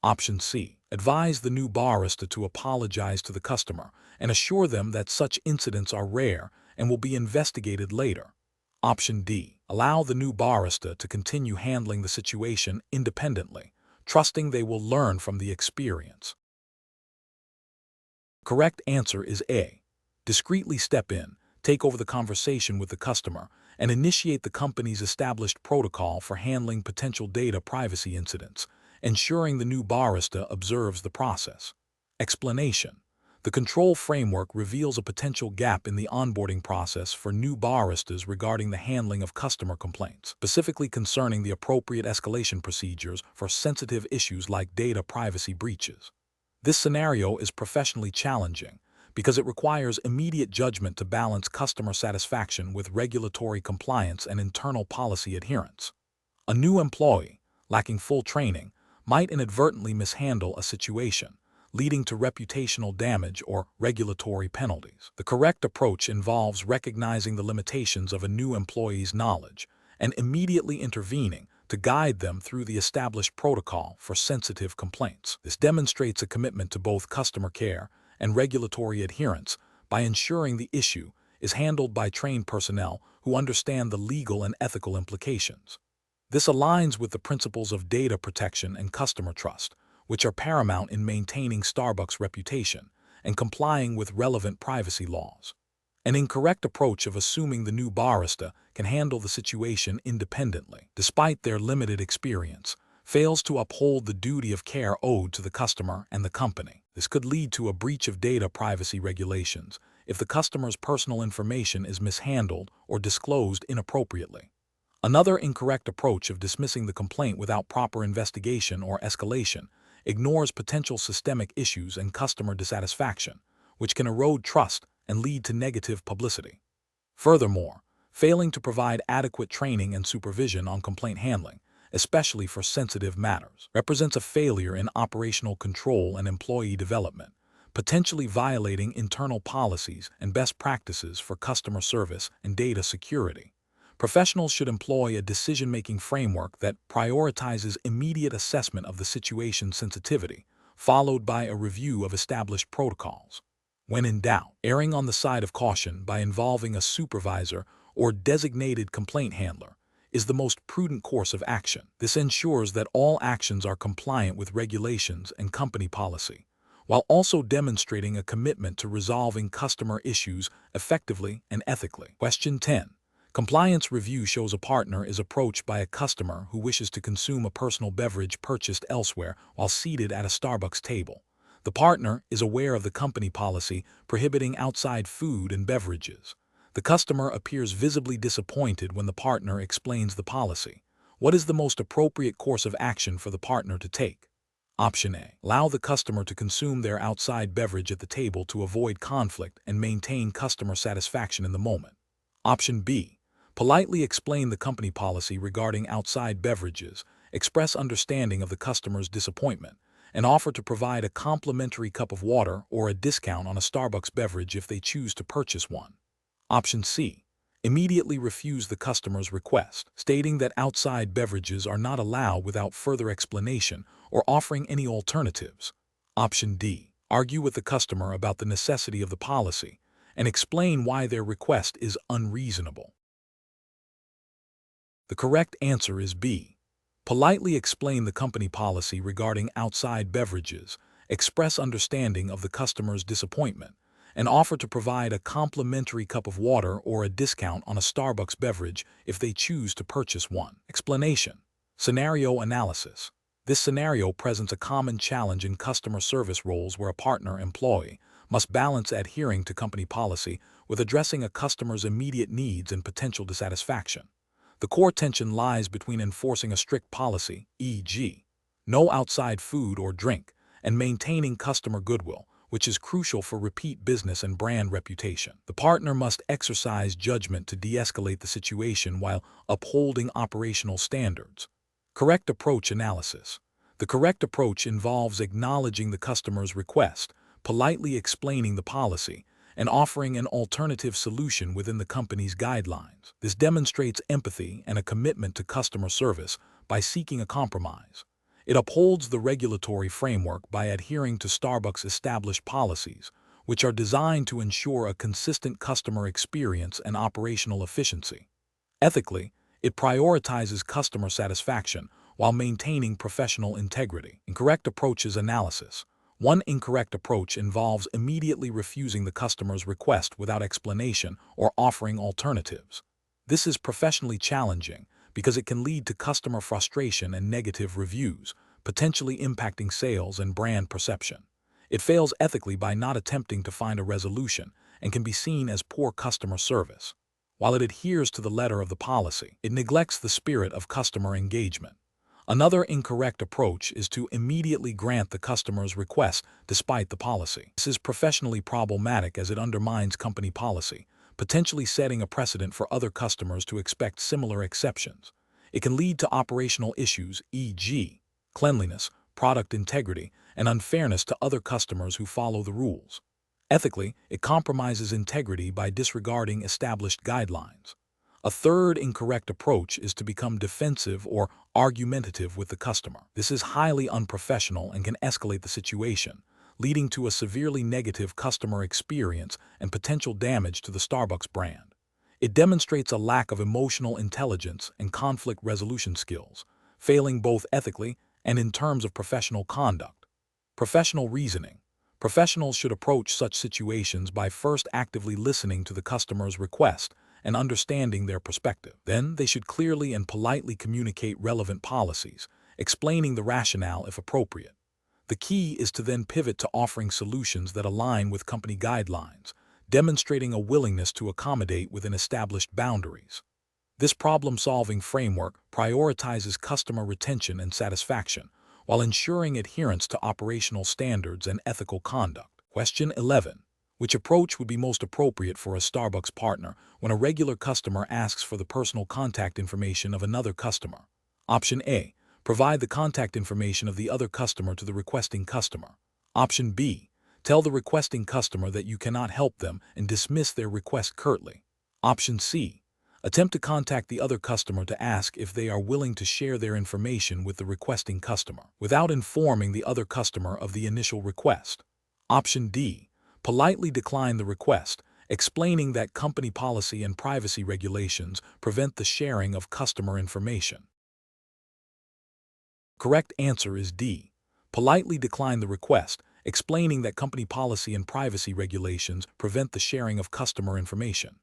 S1: Option C. Advise the new barista to apologize to the customer and assure them that such incidents are rare and will be investigated later. Option D. Allow the new barista to continue handling the situation independently, trusting they will learn from the experience. Correct answer is A. Discreetly step in, take over the conversation with the customer, and initiate the company's established protocol for handling potential data privacy incidents, ensuring the new barista observes the process. Explanation. The control framework reveals a potential gap in the onboarding process for new baristas regarding the handling of customer complaints, specifically concerning the appropriate escalation procedures for sensitive issues like data privacy breaches. This scenario is professionally challenging because it requires immediate judgment to balance customer satisfaction with regulatory compliance and internal policy adherence. A new employee, lacking full training, might inadvertently mishandle a situation, leading to reputational damage or regulatory penalties. The correct approach involves recognizing the limitations of a new employee's knowledge and immediately intervening to guide them through the established protocol for sensitive complaints. This demonstrates a commitment to both customer care and regulatory adherence by ensuring the issue is handled by trained personnel who understand the legal and ethical implications. This aligns with the principles of data protection and customer trust, which are paramount in maintaining Starbucks' reputation and complying with relevant privacy laws. An incorrect approach of assuming the new barista can handle the situation independently, despite their limited experience, fails to uphold the duty of care owed to the customer and the company. This could lead to a breach of data privacy regulations if the customer's personal information is mishandled or disclosed inappropriately. Another incorrect approach of dismissing the complaint without proper investigation or escalation ignores potential systemic issues and customer dissatisfaction, which can erode trust and lead to negative publicity. Furthermore, failing to provide adequate training and supervision on complaint handling, especially for sensitive matters, represents a failure in operational control and employee development, potentially violating internal policies and best practices for customer service and data security. Professionals should employ a decision-making framework that prioritizes immediate assessment of the situation's sensitivity, followed by a review of established protocols. When in doubt, erring on the side of caution by involving a supervisor or designated complaint handler is the most prudent course of action. This ensures that all actions are compliant with regulations and company policy, while also demonstrating a commitment to resolving customer issues effectively and ethically. Question 10. Compliance review shows a partner is approached by a customer who wishes to consume a personal beverage purchased elsewhere while seated at a Starbucks table. The partner is aware of the company policy prohibiting outside food and beverages. The customer appears visibly disappointed when the partner explains the policy. What is the most appropriate course of action for the partner to take? Option A. Allow the customer to consume their outside beverage at the table to avoid conflict and maintain customer satisfaction in the moment. Option B. Politely explain the company policy regarding outside beverages, express understanding of the customer's disappointment, and offer to provide a complimentary cup of water or a discount on a Starbucks beverage if they choose to purchase one. Option C. Immediately refuse the customer's request, stating that outside beverages are not allowed without further explanation or offering any alternatives. Option D. Argue with the customer about the necessity of the policy and explain why their request is unreasonable. The correct answer is B. Politely explain the company policy regarding outside beverages, express understanding of the customer's disappointment, and offer to provide a complimentary cup of water or a discount on a Starbucks beverage if they choose to purchase one. Explanation. Scenario analysis. This scenario presents a common challenge in customer service roles where a partner employee must balance adhering to company policy with addressing a customer's immediate needs and potential dissatisfaction. The core tension lies between enforcing a strict policy, e.g., no outside food or drink, and maintaining customer goodwill, which is crucial for repeat business and brand reputation. The partner must exercise judgment to de-escalate the situation while upholding operational standards. Correct approach analysis. The correct approach involves acknowledging the customer's request, politely explaining the policy, and offering an alternative solution within the company's guidelines. This demonstrates empathy and a commitment to customer service by seeking a compromise. It upholds the regulatory framework by adhering to Starbucks' established policies, which are designed to ensure a consistent customer experience and operational efficiency. Ethically, it prioritizes customer satisfaction while maintaining professional integrity. Incorrect approaches analysis. One incorrect approach involves immediately refusing the customer's request without explanation or offering alternatives. This is professionally challenging because it can lead to customer frustration and negative reviews, potentially impacting sales and brand perception. It fails ethically by not attempting to find a resolution and can be seen as poor customer service. While it adheres to the letter of the policy, it neglects the spirit of customer engagement. Another incorrect approach is to immediately grant the customer's request despite the policy. This is professionally problematic as it undermines company policy, potentially setting a precedent for other customers to expect similar exceptions. It can lead to operational issues, e.g., cleanliness, product integrity, and unfairness to other customers who follow the rules. Ethically, it compromises integrity by disregarding established guidelines. A third incorrect approach is to become defensive or argumentative with the customer. This is highly unprofessional and can escalate the situation, leading to a severely negative customer experience and potential damage to the Starbucks brand. It demonstrates a lack of emotional intelligence and conflict resolution skills, failing both ethically and in terms of professional conduct. Professional reasoning. Professionals should approach such situations by first actively listening to the customer's request and understanding their perspective. Then they should clearly and politely communicate relevant policies, explaining the rationale if appropriate. The key is to then pivot to offering solutions that align with company guidelines, demonstrating a willingness to accommodate within established boundaries. This problem-solving framework prioritizes customer retention and satisfaction, while ensuring adherence to operational standards and ethical conduct. Question 11. Which approach would be most appropriate for a Starbucks partner when a regular customer asks for the personal contact information of another customer? Option A. Provide the contact information of the other customer to the requesting customer. Option B. Tell the requesting customer that you cannot help them and dismiss their request curtly. Option C. Attempt to contact the other customer to ask if they are willing to share their information with the requesting customer, without informing the other customer of the initial request. Option D. Politely decline the request, explaining that company policy and privacy regulations prevent the sharing of customer information. Correct answer is D. Politely decline the request, explaining that company policy and privacy regulations prevent the sharing of customer information.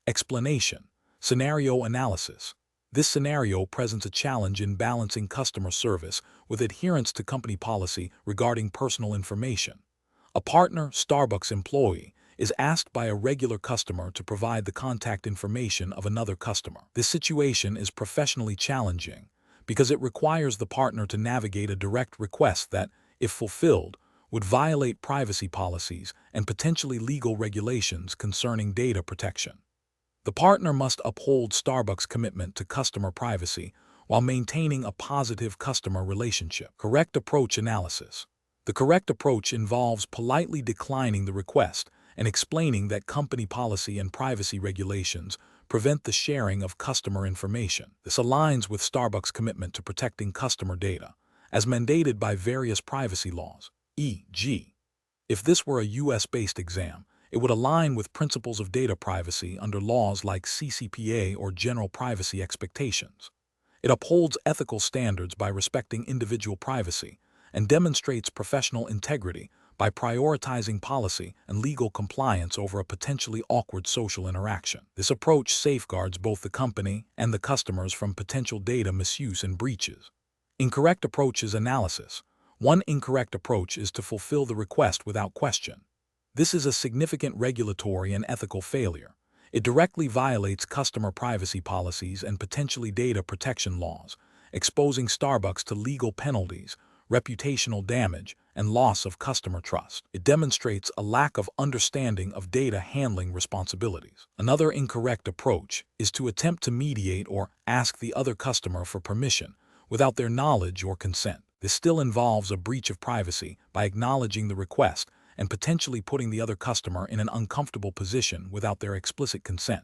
S1: Explanation. Scenario analysis. This scenario presents a challenge in balancing customer service with adherence to company policy regarding personal information. A partner Starbucks employee is asked by a regular customer to provide the contact information of another customer. This situation is professionally challenging because it requires the partner to navigate a direct request that, if fulfilled, would violate privacy policies and potentially legal regulations concerning data protection. The partner must uphold Starbucks' commitment to customer privacy while maintaining a positive customer relationship. Correct approach analysis. The correct approach involves politely declining the request and explaining that company policy and privacy regulations prevent the sharing of customer information. This aligns with Starbucks' commitment to protecting customer data, as mandated by various privacy laws, e.g. If this were a US-based exam, it would align with principles of data privacy under laws like CCPA or general privacy expectations. It upholds ethical standards by respecting individual privacy and demonstrates professional integrity by prioritizing policy and legal compliance over a potentially awkward social interaction. This approach safeguards both the company and the customers from potential data misuse and breaches. Incorrect approaches analysis. One incorrect approach is to fulfill the request without question. This is a significant regulatory and ethical failure. It directly violates customer privacy policies and potentially data protection laws, exposing Starbucks to legal penalties, reputational damage, and loss of customer trust. It demonstrates a lack of understanding of data handling responsibilities. Another incorrect approach is to attempt to mediate or ask the other customer for permission without their knowledge or consent. This still involves a breach of privacy by acknowledging the request and potentially putting the other customer in an uncomfortable position without their explicit consent.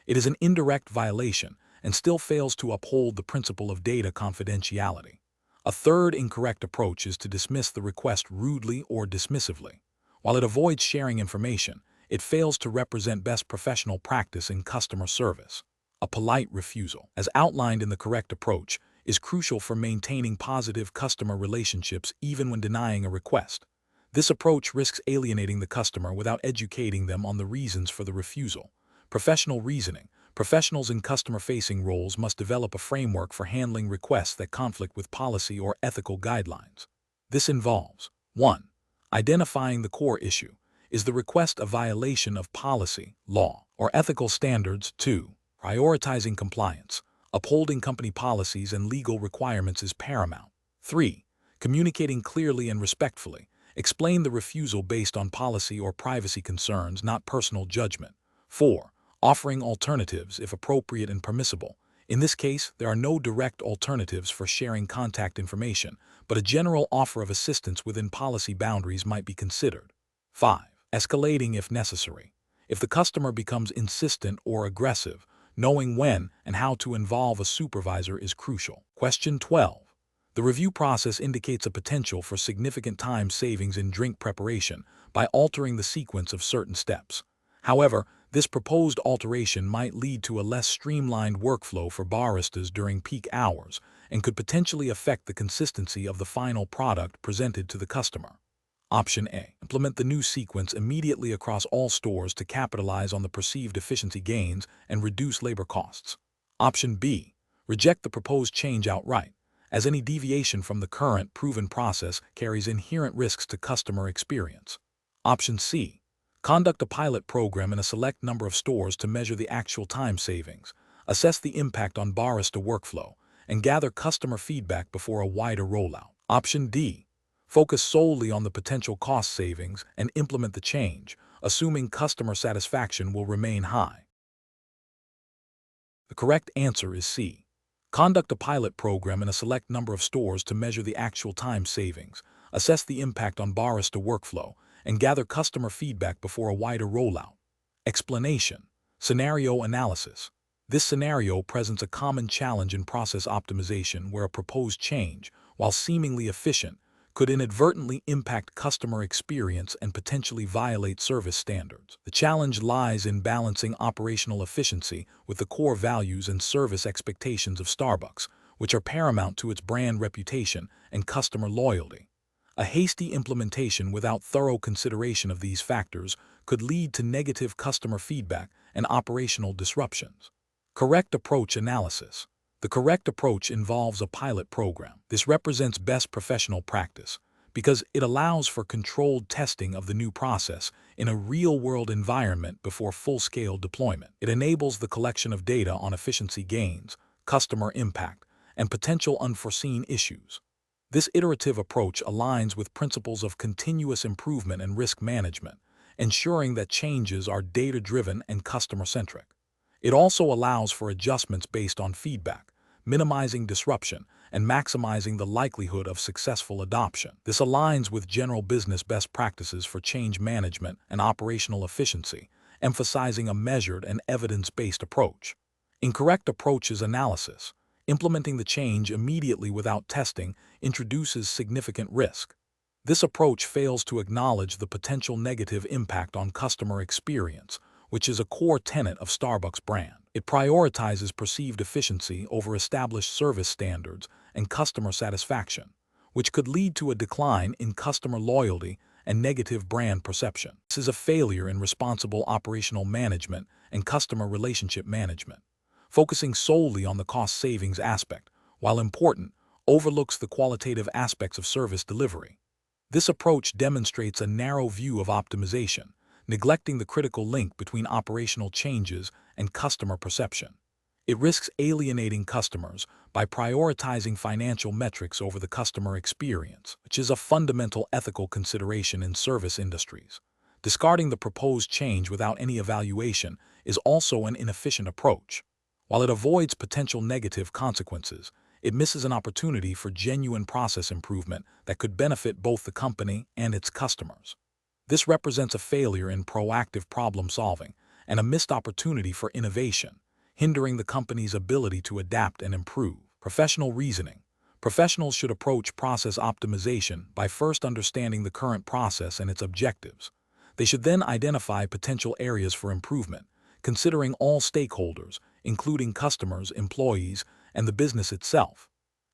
S1: It is an indirect violation and still fails to uphold the principle of data confidentiality. A third incorrect approach is to dismiss the request rudely or dismissively. While it avoids sharing information, it fails to represent best professional practice in customer service. A polite refusal, as outlined in the correct approach, is crucial for maintaining positive customer relationships even when denying a request. This approach risks alienating the customer without educating them on the reasons for the refusal. Professional reasoning. Professionals in customer-facing roles must develop a framework for handling requests that conflict with policy or ethical guidelines. This involves 1. Identifying the core issue. Is the request a violation of policy, law, or ethical standards? 2. Prioritizing compliance. Upholding company policies and legal requirements is paramount. 3. Communicating clearly and respectfully. Explain the refusal based on policy or privacy concerns, not personal judgment. 4. Offering alternatives if appropriate and permissible. In this case, there are no direct alternatives for sharing contact information, but a general offer of assistance within policy boundaries might be considered. 5. Escalating if necessary. If the customer becomes insistent or aggressive, knowing when and how to involve a supervisor is crucial. Question 12. The review process indicates a potential for significant time savings in drink preparation by altering the sequence of certain steps. However, this proposed alteration might lead to a less streamlined workflow for baristas during peak hours and could potentially affect the consistency of the final product presented to the customer. Option A. Implement the new sequence immediately across all stores to capitalize on the perceived efficiency gains and reduce labor costs. Option B. Reject the proposed change outright, as any deviation from the current proven process carries inherent risks to customer experience. Option C. Conduct a pilot program in a select number of stores to measure the actual time savings, assess the impact on barista workflow, and gather customer feedback before a wider rollout. Option D. Focus solely on the potential cost savings and implement the change, assuming customer satisfaction will remain high. The correct answer is C. Conduct a pilot program in a select number of stores to measure the actual time savings, assess the impact on barista workflow, and gather customer feedback before a wider rollout. Explanation. Scenario analysis. This scenario presents a common challenge in process optimization where a proposed change, while seemingly efficient, could inadvertently impact customer experience and potentially violate service standards. The challenge lies in balancing operational efficiency with the core values and service expectations of Starbucks, which are paramount to its brand reputation and customer loyalty. A hasty implementation without thorough consideration of these factors could lead to negative customer feedback and operational disruptions. Correct approach analysis. The correct approach involves a pilot program. This represents best professional practice because it allows for controlled testing of the new process in a real-world environment before full-scale deployment. It enables the collection of data on efficiency gains, customer impact, and potential unforeseen issues. This iterative approach aligns with principles of continuous improvement and risk management, ensuring that changes are data-driven and customer-centric. It also allows for adjustments based on feedback, minimizing disruption and maximizing the likelihood of successful adoption. This aligns with general business best practices for change management and operational efficiency, emphasizing a measured and evidence-based approach. Incorrect approach is analysis. Implementing the change immediately without testing introduces significant risk. This approach fails to acknowledge the potential negative impact on customer experience, which is a core tenet of Starbucks' brand. It prioritizes perceived efficiency over established service standards and customer satisfaction, which could lead to a decline in customer loyalty and negative brand perception. This is a failure in responsible operational management and customer relationship management. Focusing solely on the cost savings aspect, while important, overlooks the qualitative aspects of service delivery. This approach demonstrates a narrow view of optimization, neglecting the critical link between operational changes and customer perception. It risks alienating customers by prioritizing financial metrics over the customer experience, which is a fundamental ethical consideration in service industries. Discarding the proposed change without any evaluation is also an inefficient approach. While it avoids potential negative consequences, it misses an opportunity for genuine process improvement that could benefit both the company and its customers. This represents a failure in proactive problem solving and a missed opportunity for innovation, hindering the company's ability to adapt and improve. Professional reasoning. Professionals should approach process optimization by first understanding the current process and its objectives. They should then identify potential areas for improvement, considering all stakeholders, including customers, employees, and the business itself.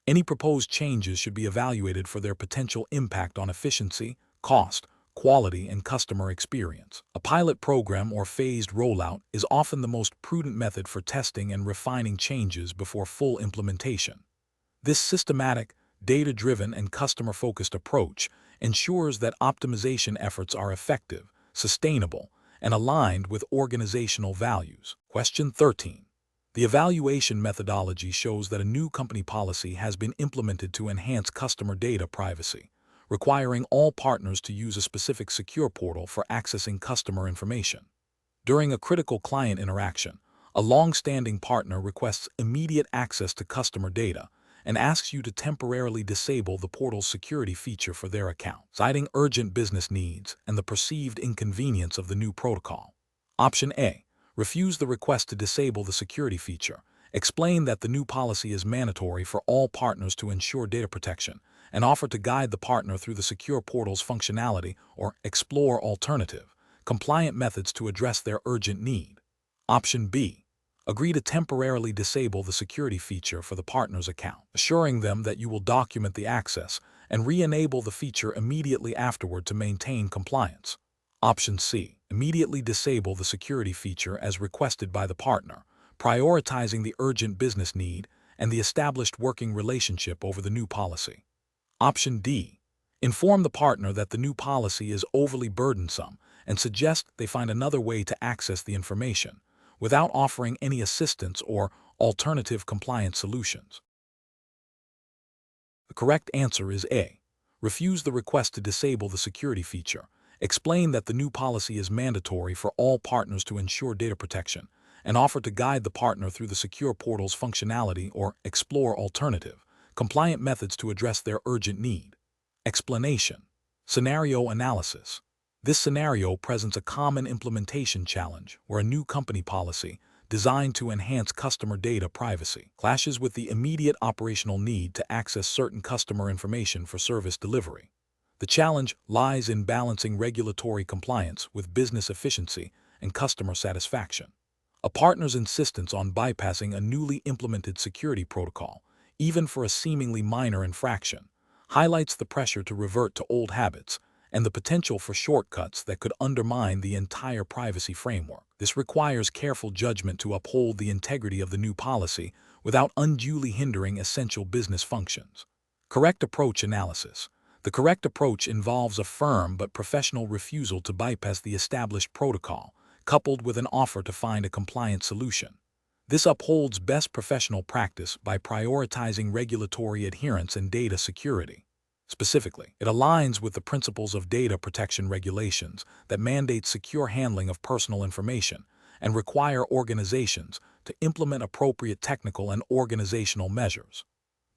S1: Any proposed changes should be evaluated for their potential impact on efficiency, cost, quality, and customer experience. A pilot program or phased rollout is often the most prudent method for testing and refining changes before full implementation. This systematic, data-driven, and customer-focused approach ensures that optimization efforts are effective, sustainable, and aligned with organizational values. Question 13. The evaluation methodology shows that a new company policy has been implemented to enhance customer data privacy, requiring all partners to use a specific secure portal for accessing customer information. During a critical client interaction, a long-standing partner requests immediate access to customer data and asks you to temporarily disable the portal's security feature for their account, citing urgent business needs and the perceived inconvenience of the new protocol. Option A. Refuse the request to disable the security feature. Explain that the new policy is mandatory for all partners to ensure data protection, and offer to guide the partner through the secure portal's functionality or explore alternative, compliant methods to address their urgent need. Option B. Agree to temporarily disable the security feature for the partner's account, assuring them that you will document the access and re-enable the feature immediately afterward to maintain compliance. Option C. Immediately disable the security feature as requested by the partner, prioritizing the urgent business need and the established working relationship over the new policy. Option D. Inform the partner that the new policy is overly burdensome and suggest they find another way to access the information, without offering any assistance or alternative compliance solutions. The correct answer is A. Refuse the request to disable the security feature. Explain that the new policy is mandatory for all partners to ensure data protection, and offer to guide the partner through the secure portal's functionality or explore alternative, compliant methods to address their urgent need. Explanation. Scenario analysis. This scenario presents a common implementation challenge where a new company policy, designed to enhance customer data privacy, clashes with the immediate operational need to access certain customer information for service delivery. The challenge lies in balancing regulatory compliance with business efficiency and customer satisfaction. A partner's insistence on bypassing a newly implemented security protocol, even for a seemingly minor infraction, highlights the pressure to revert to old habits and the potential for shortcuts that could undermine the entire privacy framework. This requires careful judgment to uphold the integrity of the new policy without unduly hindering essential business functions. Correct approach analysis. The correct approach involves a firm but professional refusal to bypass the established protocol, coupled with an offer to find a compliant solution. This upholds best professional practice by prioritizing regulatory adherence and data security. Specifically, it aligns with the principles of data protection regulations that mandate secure handling of personal information and require organizations to implement appropriate technical and organizational measures.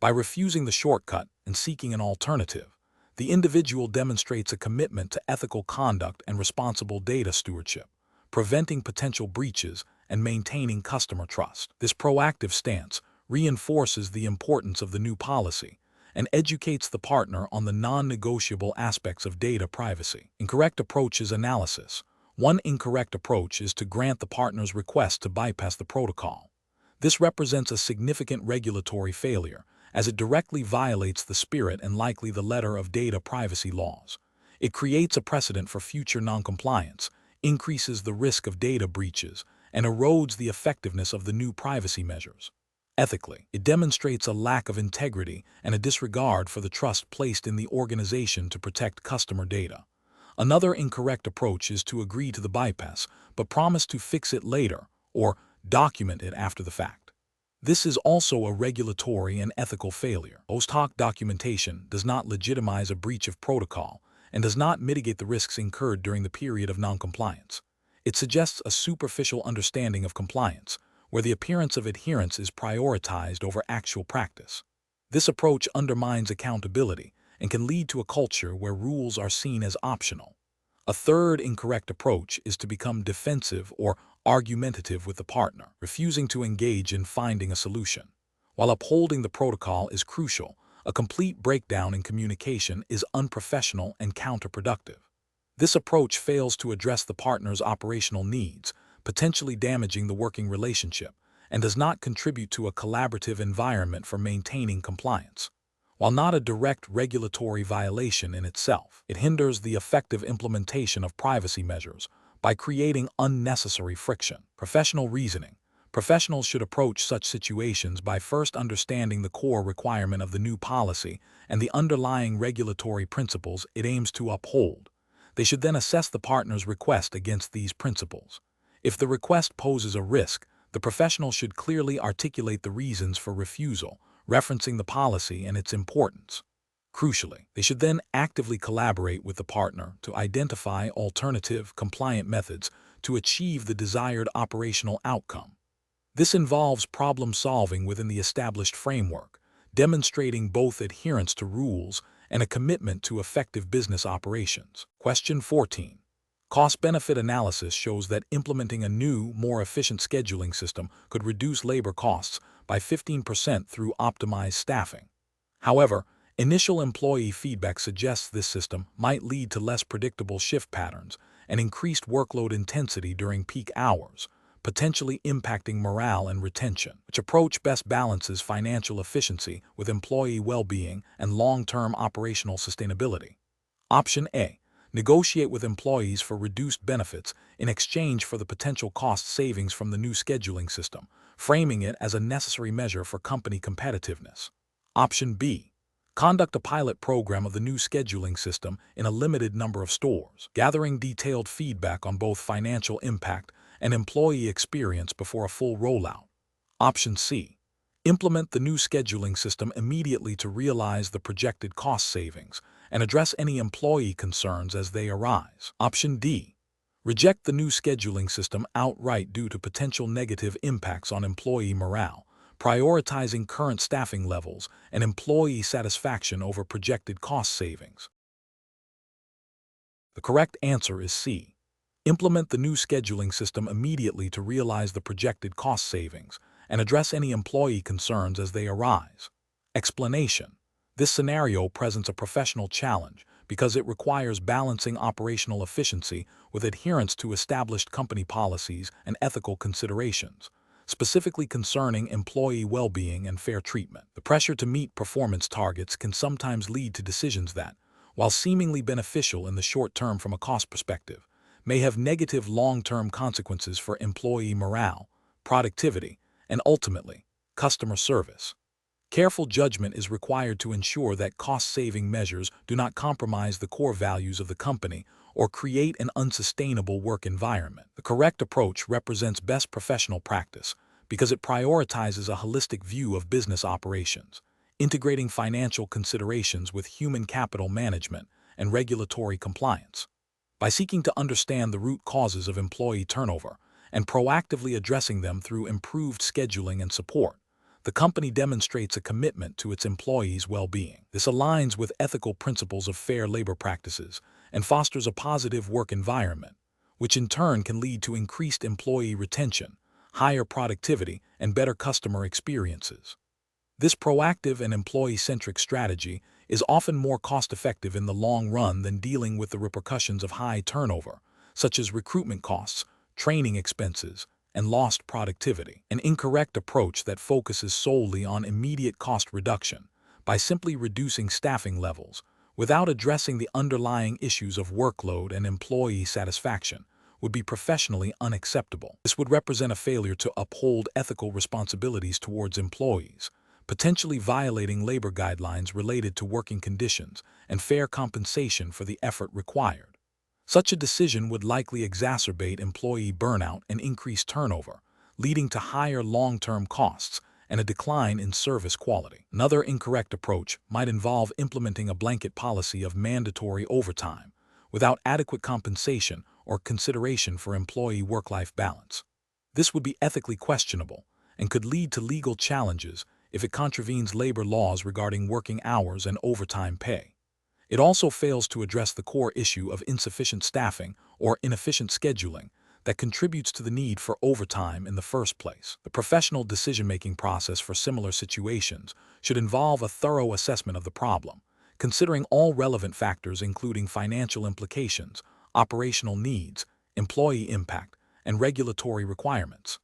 S1: By refusing the shortcut and seeking an alternative, the individual demonstrates a commitment to ethical conduct and responsible data stewardship, preventing potential breaches and maintaining customer trust. This proactive stance reinforces the importance of the new policy and educates the partner on the non-negotiable aspects of data privacy. Incorrect approach is analysis. One incorrect approach is to grant the partner's request to bypass the protocol. This represents a significant regulatory failure, as it directly violates the spirit and likely the letter of data privacy laws. It creates a precedent for future noncompliance, increases the risk of data breaches, and erodes the effectiveness of the new privacy measures. Ethically, it demonstrates a lack of integrity and a disregard for the trust placed in the organization to protect customer data. Another incorrect approach is to agree to the bypass, but promise to fix it later or document it after the fact. This is also a regulatory and ethical failure. Post hoc documentation does not legitimize a breach of protocol and does not mitigate the risks incurred during the period of noncompliance. It suggests a superficial understanding of compliance, where the appearance of adherence is prioritized over actual practice. This approach undermines accountability and can lead to a culture where rules are seen as optional. A third incorrect approach is to become defensive or argumentative with the partner, refusing to engage in finding a solution. While upholding the protocol is crucial, a complete breakdown in communication is unprofessional and counterproductive. This approach fails to address the partner's operational needs, potentially damaging the working relationship, and does not contribute to a collaborative environment for maintaining compliance. While not a direct regulatory violation in itself, it hinders the effective implementation of privacy measures by creating unnecessary friction. Professional reasoning. Professionals should approach such situations by first understanding the core requirement of the new policy and the underlying regulatory principles it aims to uphold. They should then assess the partner's request against these principles. If the request poses a risk, the professional should clearly articulate the reasons for refusal, referencing the policy and its importance. Crucially, they should then actively collaborate with the partner to identify alternative, compliant methods to achieve the desired operational outcome. This involves problem-solving within the established framework, demonstrating both adherence to rules and a commitment to effective business operations. Question 14. Cost-benefit analysis shows that implementing a new, more efficient scheduling system could reduce labor costs by 15% through optimized staffing. However, initial employee feedback suggests this system might lead to less predictable shift patterns and increased workload intensity during peak hours, potentially impacting morale and retention. Which approach best balances financial efficiency with employee well-being and long-term operational sustainability? Option A. Negotiate with employees for reduced benefits in exchange for the potential cost savings from the new scheduling system, framing it as a necessary measure for company competitiveness. Option B. Conduct a pilot program of the new scheduling system in a limited number of stores, gathering detailed feedback on both financial impact and employee experience before a full rollout. Option C. Implement the new scheduling system immediately to realize the projected cost savings and address any employee concerns as they arise. Option D. Reject the new scheduling system outright due to potential negative impacts on employee morale, prioritizing current staffing levels and employee satisfaction over projected cost savings. The correct answer is C. Implement the new scheduling system immediately to realize the projected cost savings and address any employee concerns as they arise. Explanation. This scenario presents a professional challenge because it requires balancing operational efficiency with adherence to established company policies and ethical considerations, specifically concerning employee well-being and fair treatment. The pressure to meet performance targets can sometimes lead to decisions that, while seemingly beneficial in the short term from a cost perspective, may have negative long-term consequences for employee morale, productivity, and ultimately, customer service. Careful judgment is required to ensure that cost-saving measures do not compromise the core values of the company or create an unsustainable work environment. The correct approach represents best professional practice because it prioritizes a holistic view of business operations, integrating financial considerations with human capital management and regulatory compliance. By seeking to understand the root causes of employee turnover and proactively addressing them through improved scheduling and support, the company demonstrates a commitment to its employees' well-being. This aligns with ethical principles of fair labor practices and fosters a positive work environment, which in turn can lead to increased employee retention, higher productivity, and better customer experiences. This proactive and employee-centric strategy is often more cost-effective in the long run than dealing with the repercussions of high turnover, such as recruitment costs, training expenses, and lost productivity. An incorrect approach that focuses solely on immediate cost reduction by simply reducing staffing levels without addressing the underlying issues of workload and employee satisfaction would be professionally unacceptable. This would represent a failure to uphold ethical responsibilities towards employees, potentially violating labor guidelines related to working conditions and fair compensation for the effort required. Such a decision would likely exacerbate employee burnout and increase turnover, leading to higher long-term costs and a decline in service quality. Another incorrect approach might involve implementing a blanket policy of mandatory overtime without adequate compensation or consideration for employee work-life balance. This would be ethically questionable and could lead to legal challenges if it contravenes labor laws regarding working hours and overtime pay. It also fails to address the core issue of insufficient staffing or inefficient scheduling that contributes to the need for overtime in the first place. The professional decision-making process for similar situations should involve a thorough assessment of the problem, considering all relevant factors including financial implications, operational needs, employee impact, and regulatory requirements.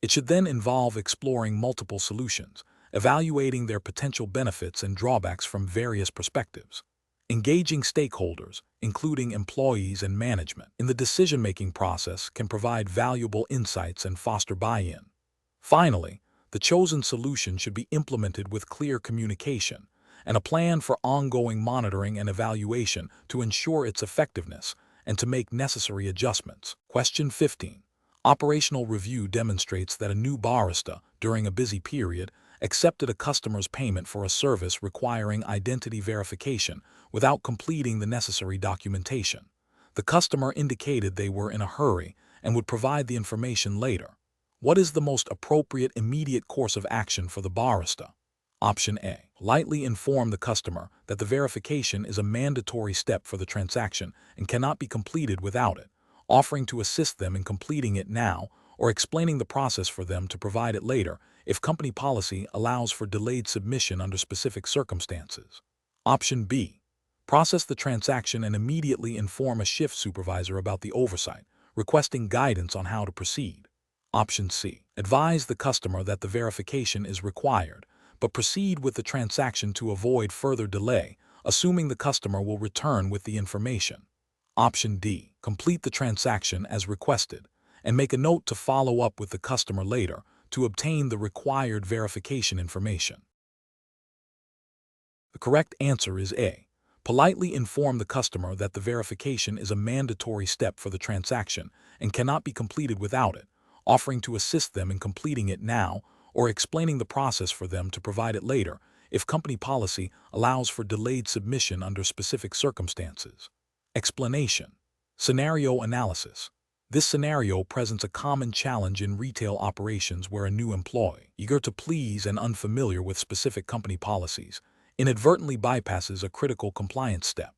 S1: It should then involve exploring multiple solutions, evaluating their potential benefits and drawbacks from various perspectives. Engaging stakeholders, including employees and management, in the decision-making process can provide valuable insights and foster buy-in. Finally, the chosen solution should be implemented with clear communication and a plan for ongoing monitoring and evaluation to ensure its effectiveness and to make necessary adjustments. Question 15. Operational review demonstrates that a new barista, during a busy period, accepted a customer's payment for a service requiring identity verification without completing the necessary documentation. The customer indicated they were in a hurry and would provide the information later. What is the most appropriate immediate course of action for the barista? Option A. Politely inform the customer that the verification is a mandatory step for the transaction and cannot be completed without it, offering to assist them in completing it now or explaining the process for them to provide it later if company policy allows for delayed submission under specific circumstances. Option B. Process the transaction and immediately inform a shift supervisor about the oversight, requesting guidance on how to proceed. Option C. Advise the customer that the verification is required, but proceed with the transaction to avoid further delay, assuming the customer will return with the information. Option D. Complete the transaction as requested, and make a note to follow up with the customer later to obtain the required verification information. The correct answer is A. Politely inform the customer that the verification is a mandatory step for the transaction and cannot be completed without it, offering to assist them in completing it now or explaining the process for them to provide it later if company policy allows for delayed submission under specific circumstances. Explanation. Scenario analysis. This scenario presents a common challenge in retail operations where a new employee, eager to please and unfamiliar with specific company policies, inadvertently bypasses a critical compliance step.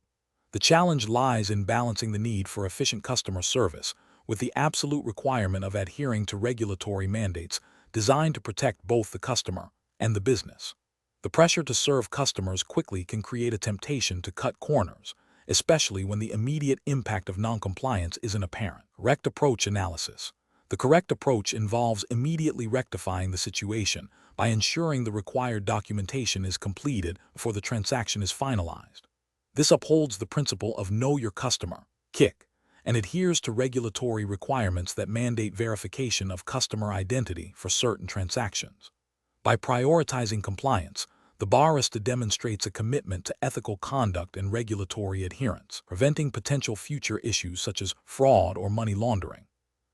S1: The challenge lies in balancing the need for efficient customer service with the absolute requirement of adhering to regulatory mandates designed to protect both the customer and the business. The pressure to serve customers quickly can create a temptation to cut corners, especially when the immediate impact of noncompliance isn't apparent. Correct approach analysis. The correct approach involves immediately rectifying the situation by ensuring the required documentation is completed before the transaction is finalized. This upholds the principle of Know Your Customer, KIC, and adheres to regulatory requirements that mandate verification of customer identity for certain transactions. By prioritizing compliance, the barista demonstrates a commitment to ethical conduct and regulatory adherence, preventing potential future issues such as fraud or money laundering.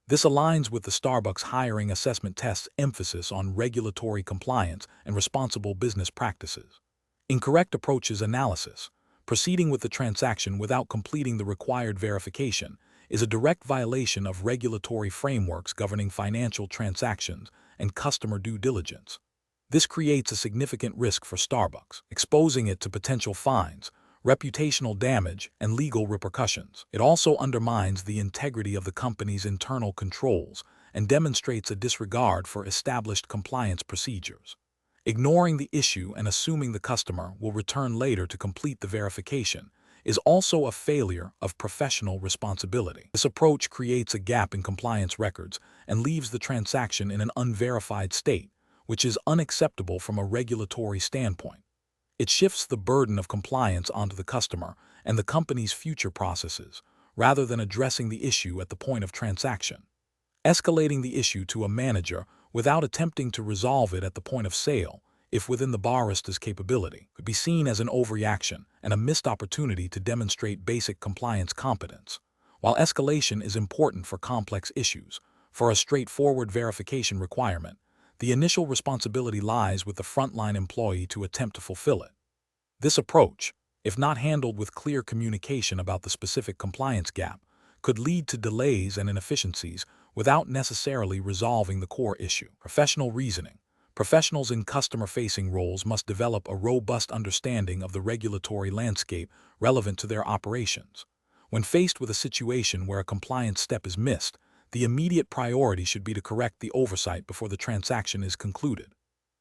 S1: This aligns with the Starbucks hiring assessment test's emphasis on regulatory compliance and responsible business practices. Incorrect approaches analysis. Proceeding with the transaction without completing the required verification is a direct violation of regulatory frameworks governing financial transactions and customer due diligence. This creates a significant risk for Starbucks, exposing it to potential fines, reputational damage, and legal repercussions. It also undermines the integrity of the company's internal controls and demonstrates a disregard for established compliance procedures. Ignoring the issue and assuming the customer will return later to complete the verification is also a failure of professional responsibility. This approach creates a gap in compliance records and leaves the transaction in an unverified state, which is unacceptable from a regulatory standpoint. It shifts the burden of compliance onto the customer and the company's future processes, rather than addressing the issue at the point of transaction. Escalating the issue to a manager without attempting to resolve it at the point of sale, if within the barista's capability, could be seen as an overreaction and a missed opportunity to demonstrate basic compliance competence. While escalation is important for complex issues, for a straightforward verification requirement, the initial responsibility lies with the frontline employee to attempt to fulfill it. This approach, if not handled with clear communication about the specific compliance gap, could lead to delays and inefficiencies without necessarily resolving the core issue. Professional reasoning. Professionals in customer-facing roles must develop a robust understanding of the regulatory landscape relevant to their operations. When faced with a situation where a compliance step is missed, the immediate priority should be to correct the oversight before the transaction is concluded.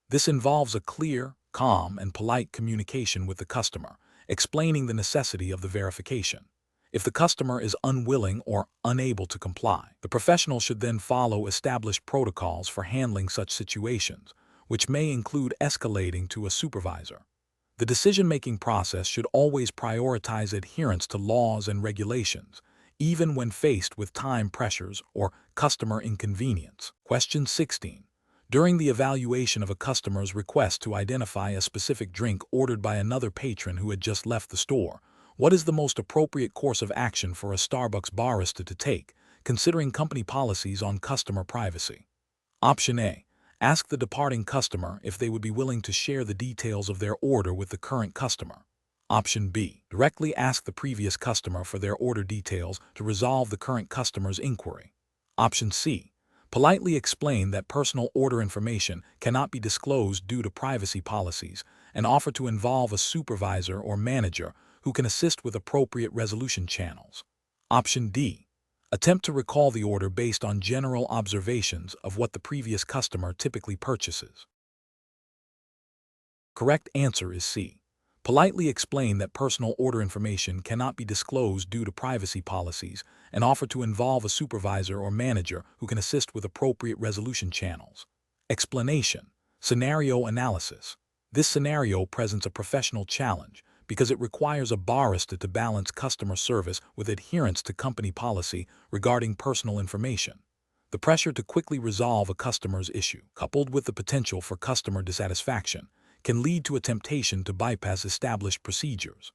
S1: This involves a clear, calm, and polite communication with the customer, explaining the necessity of the verification. If the customer is unwilling or unable to comply, the professional should then follow established protocols for handling such situations, which may include escalating to a supervisor. The decision-making process should always prioritize adherence to laws and regulations, even when faced with time pressures or customer inconvenience. Question 16. During the evaluation of a customer's request to identify a specific drink ordered by another patron who had just left the store, what is the most appropriate course of action for a Starbucks barista to take, considering company policies on customer privacy? Option A. Ask the departing customer if they would be willing to share the details of their order with the current customer. Option B. Directly ask the previous customer for their order details to resolve the current customer's inquiry. Option C. Politely explain that personal order information cannot be disclosed due to privacy policies and offer to involve a supervisor or manager who can assist with appropriate resolution channels. Option D. Attempt to recall the order based on general observations of what the previous customer typically purchases. Correct answer is C. Politely explain that personal order information cannot be disclosed due to privacy policies and offer to involve a supervisor or manager who can assist with appropriate resolution channels. Explanation. Scenario analysis. This scenario presents a professional challenge because it requires a barista to balance customer service with adherence to company policy regarding personal information. The pressure to quickly resolve a customer's issue, coupled with the potential for customer dissatisfaction, can lead to a temptation to bypass established procedures.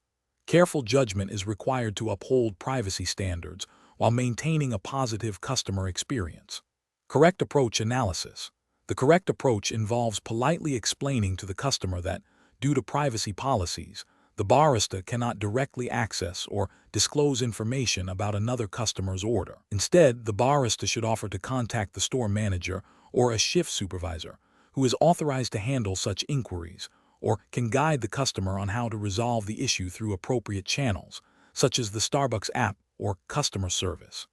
S1: Careful judgment is required to uphold privacy standards while maintaining a positive customer experience. Correct approach analysis. The correct approach involves politely explaining to the customer that, due to privacy policies, the barista cannot directly access or disclose information about another customer's order. Instead, the barista should offer to contact the store manager or a shift supervisor who is authorized to handle such inquiries or can guide the customer on how to resolve the issue through appropriate channels, such as the Starbucks app or customer service.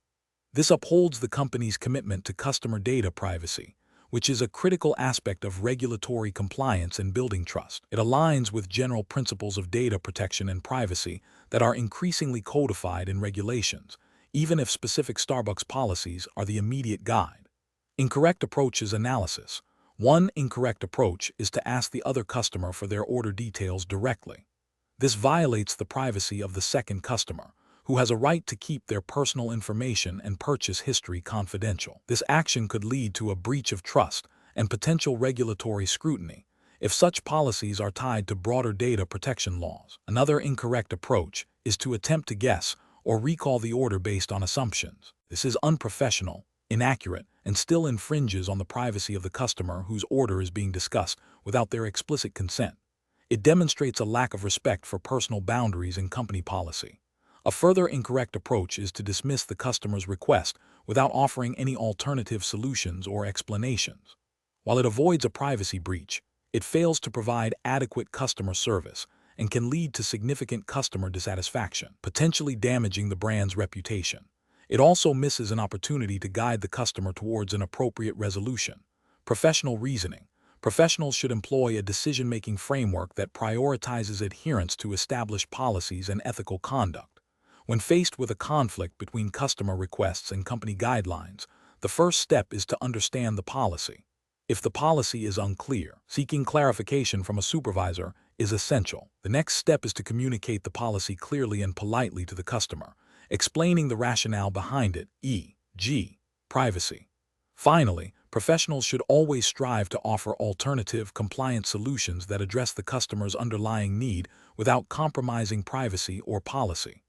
S1: This upholds the company's commitment to customer data privacy, which is a critical aspect of regulatory compliance and building trust. It aligns with general principles of data protection and privacy that are increasingly codified in regulations, even if specific Starbucks policies are the immediate guide. Incorrect approaches analysis. One incorrect approach is to ask the other customer for their order details directly. This violates the privacy of the second customer, who has a right to keep their personal information and purchase history confidential. This action could lead to a breach of trust and potential regulatory scrutiny if such policies are tied to broader data protection laws. Another incorrect approach is to attempt to guess or recall the order based on assumptions. This is unprofessional, inaccurate, and still infringes on the privacy of the customer whose order is being discussed without their explicit consent. It demonstrates a lack of respect for personal boundaries and company policy. A further incorrect approach is to dismiss the customer's request without offering any alternative solutions or explanations. While it avoids a privacy breach, it fails to provide adequate customer service and can lead to significant customer dissatisfaction, potentially damaging the brand's reputation. It also misses an opportunity to guide the customer towards an appropriate resolution. Professional reasoning. Professionals should employ a decision-making framework that prioritizes adherence to established policies and ethical conduct. When faced with a conflict between customer requests and company guidelines, the first step is to understand the policy. If the policy is unclear, seeking clarification from a supervisor is essential. The next step is to communicate the policy clearly and politely to the customer, explaining the rationale behind it, e.g., privacy. Finally, professionals should always strive to offer alternative, compliant solutions that address the customer's underlying need without compromising privacy or policy.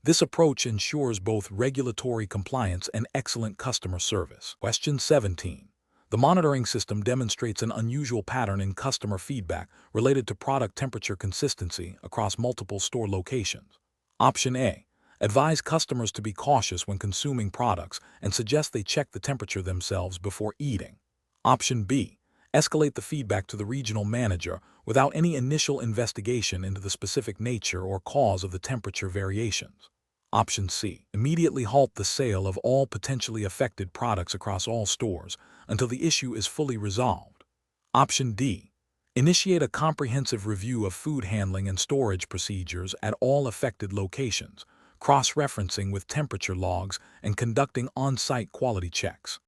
S1: This approach ensures both regulatory compliance and excellent customer service. Question 17. The monitoring system demonstrates an unusual pattern in customer feedback related to product temperature consistency across multiple store locations. Option A. Advise customers to be cautious when consuming products and suggest they check the temperature themselves before eating. Option B. Escalate the feedback to the regional manager without any initial investigation into the specific nature or cause of the temperature variations. Option C. Immediately halt the sale of all potentially affected products across all stores until the issue is fully resolved. Option D. Initiate a comprehensive review of food handling and storage procedures at all affected locations, cross-referencing with temperature logs and conducting on-site quality checks.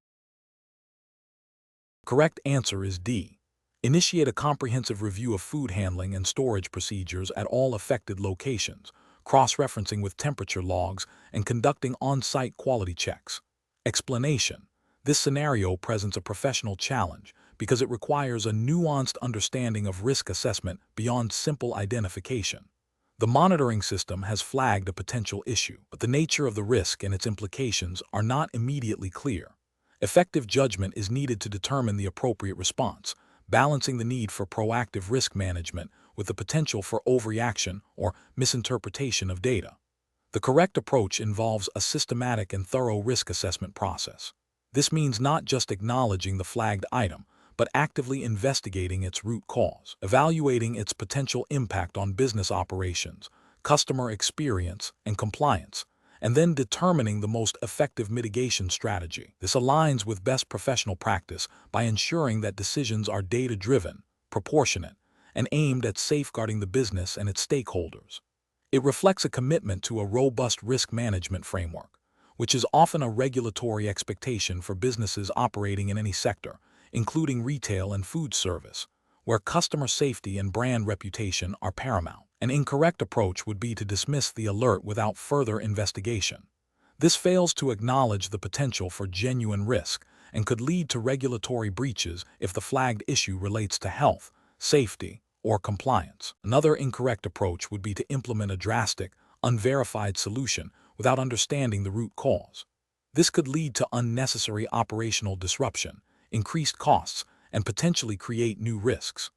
S1: Correct answer is D. Initiate a comprehensive review of food handling and storage procedures at all affected locations, cross-referencing with temperature logs and conducting on-site quality checks. Explanation. This scenario presents a professional challenge because it requires a nuanced understanding of risk assessment beyond simple identification. The monitoring system has flagged a potential issue, but the nature of the risk and its implications are not immediately clear. Effective judgment is needed to determine the appropriate response, balancing the need for proactive risk management with the potential for overreaction or misinterpretation of data. The correct approach involves a systematic and thorough risk assessment process. This means not just acknowledging the flagged item, but actively investigating its root cause, evaluating its potential impact on business operations, customer experience, and compliance, and then determining the most effective mitigation strategy. This aligns with best professional practice by ensuring that decisions are data-driven, proportionate, and aimed at safeguarding the business and its stakeholders. It reflects a commitment to a robust risk management framework, which is often a regulatory expectation for businesses operating in any sector, including retail and food service, where customer safety and brand reputation are paramount. An incorrect approach would be to dismiss the alert without further investigation. This fails to acknowledge the potential for genuine risk and could lead to regulatory breaches if the flagged issue relates to health, safety, or compliance. Another incorrect approach would be to implement a drastic, unverified solution without understanding the root cause. This could lead to unnecessary operational disruption, increased costs, and potentially create new risks.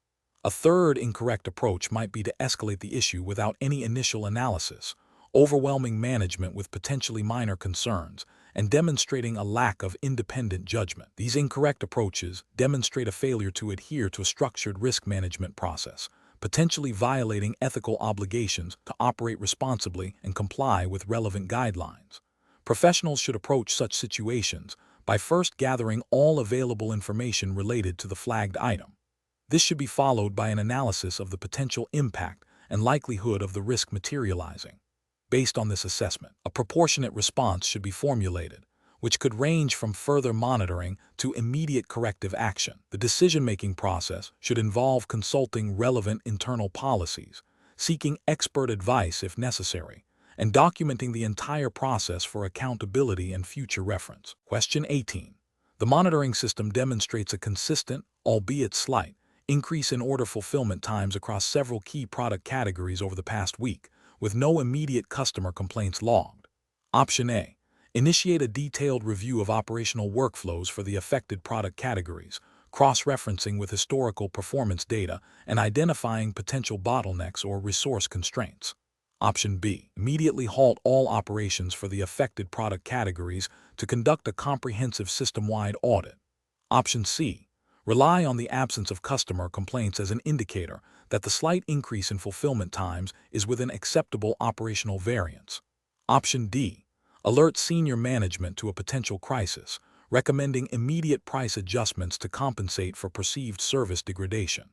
S1: A third incorrect approach might be to escalate the issue without any initial analysis, overwhelming management with potentially minor concerns, and demonstrating a lack of independent judgment. These incorrect approaches demonstrate a failure to adhere to a structured risk management process, potentially violating ethical obligations to operate responsibly and comply with relevant guidelines. Professionals should approach such situations by first gathering all available information related to the flagged item. This should be followed by an analysis of the potential impact and likelihood of the risk materializing. Based on this assessment, a proportionate response should be formulated, which could range from further monitoring to immediate corrective action. The decision-making process should involve consulting relevant internal policies, seeking expert advice if necessary, and documenting the entire process for accountability and future reference. Question 18. The monitoring system demonstrates a consistent, albeit slight, increase in order fulfillment times across several key product categories over the past week, with no immediate customer complaints logged. Option A. Initiate a detailed review of operational workflows for the affected product categories, cross-referencing with historical performance data and identifying potential bottlenecks or resource constraints. Option B. Immediately halt all operations for the affected product categories to conduct a comprehensive system-wide audit. Option C. Rely on the absence of customer complaints as an indicator that the slight increase in fulfillment times is within acceptable operational variance. Option D. Alert senior management to a potential crisis, recommending immediate price adjustments to compensate for perceived service degradation.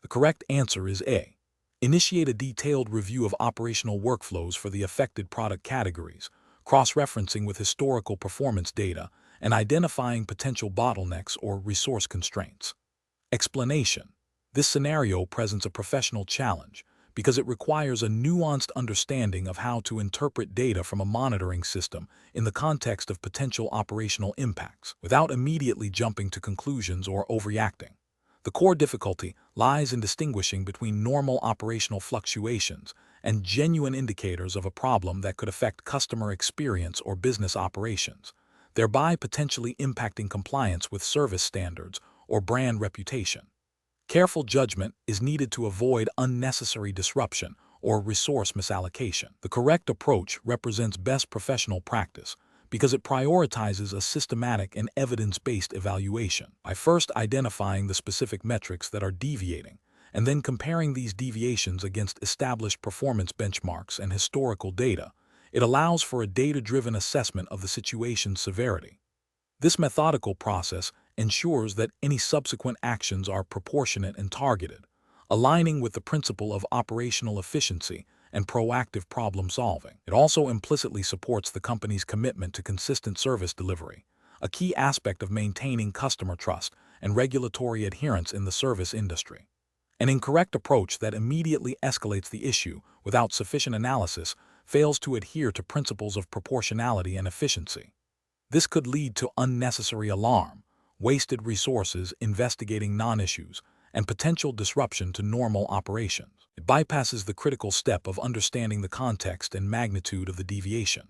S1: The correct answer is A. Initiate a detailed review of operational workflows for the affected product categories, cross-referencing with historical performance data and identifying potential bottlenecks or resource constraints. Explanation. This scenario presents a professional challenge because it requires a nuanced understanding of how to interpret data from a monitoring system in the context of potential operational impacts, without immediately jumping to conclusions or overreacting. The core difficulty lies in distinguishing between normal operational fluctuations and genuine indicators of a problem that could affect customer experience or business operations, thereby potentially impacting compliance with service standards or brand reputation. Careful judgment is needed to avoid unnecessary disruption or resource misallocation. The correct approach represents best professional practice because it prioritizes a systematic and evidence-based evaluation. By first identifying the specific metrics that are deviating, and then comparing these deviations against established performance benchmarks and historical data, it allows for a data-driven assessment of the situation's severity. This methodical process ensures that any subsequent actions are proportionate and targeted, aligning with the principle of operational efficiency and proactive problem solving. It also implicitly supports the company's commitment to consistent service delivery, a key aspect of maintaining customer trust and regulatory adherence in the service industry. An incorrect approach that immediately escalates the issue without sufficient analysis fails to adhere to principles of proportionality and efficiency. This could lead to unnecessary alarm, wasted resources investigating non-issues, and potential disruption to normal operations. It bypasses the critical step of understanding the context and magnitude of the deviation.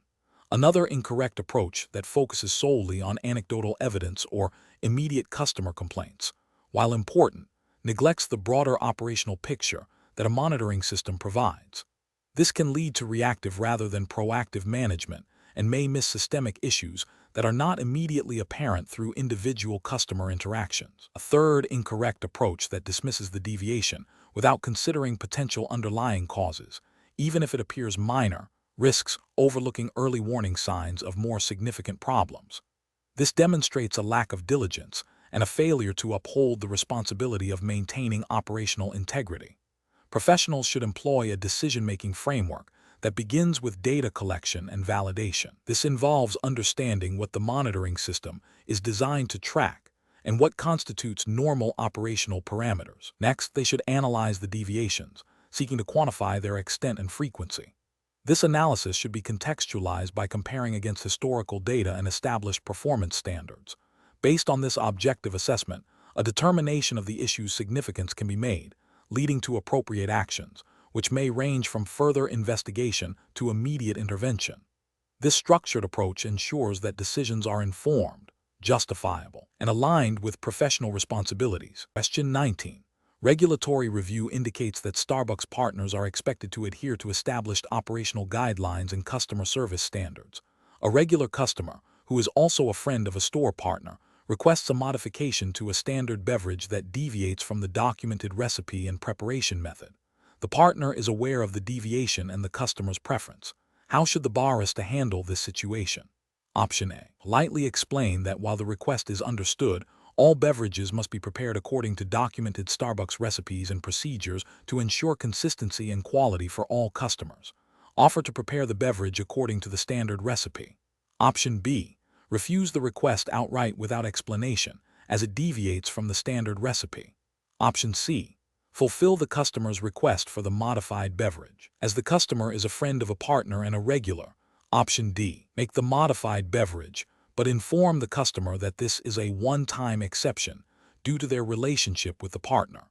S1: Another incorrect approach that focuses solely on anecdotal evidence or immediate customer complaints, while important, neglects the broader operational picture that a monitoring system provides. This can lead to reactive rather than proactive management and may miss systemic issues that are not immediately apparent through individual customer interactions. A third incorrect approach that dismisses the deviation without considering potential underlying causes, even if it appears minor, risks overlooking early warning signs of more significant problems. This demonstrates a lack of diligence and a failure to uphold the responsibility of maintaining operational integrity. Professionals should employ a decision-making framework that begins with data collection and validation. This involves understanding what the monitoring system is designed to track and what constitutes normal operational parameters. Next, they should analyze the deviations, seeking to quantify their extent and frequency. This analysis should be contextualized by comparing against historical data and established performance standards. Based on this objective assessment, a determination of the issue's significance can be made, leading to appropriate actions, which may range from further investigation to immediate intervention. This structured approach ensures that decisions are informed, justifiable, and aligned with professional responsibilities. Question 19. Regulatory review indicates that Starbucks partners are expected to adhere to established operational guidelines and customer service standards. A regular customer, who is also a friend of a store partner, requests a modification to a standard beverage that deviates from the documented recipe and preparation method. The partner is aware of the deviation and the customer's preference. How should the barista handle this situation? Option A. Politely explain that while the request is understood, all beverages must be prepared according to documented Starbucks recipes and procedures to ensure consistency and quality for all customers. Offer to prepare the beverage according to the standard recipe. Option B. Refuse the request outright without explanation, as it deviates from the standard recipe. Option C. Fulfill the customer's request for the modified beverage. As the customer is a friend of a partner and a regular. Option D. Make the modified beverage, but inform the customer that this is a one-time exception due to their relationship with the partner.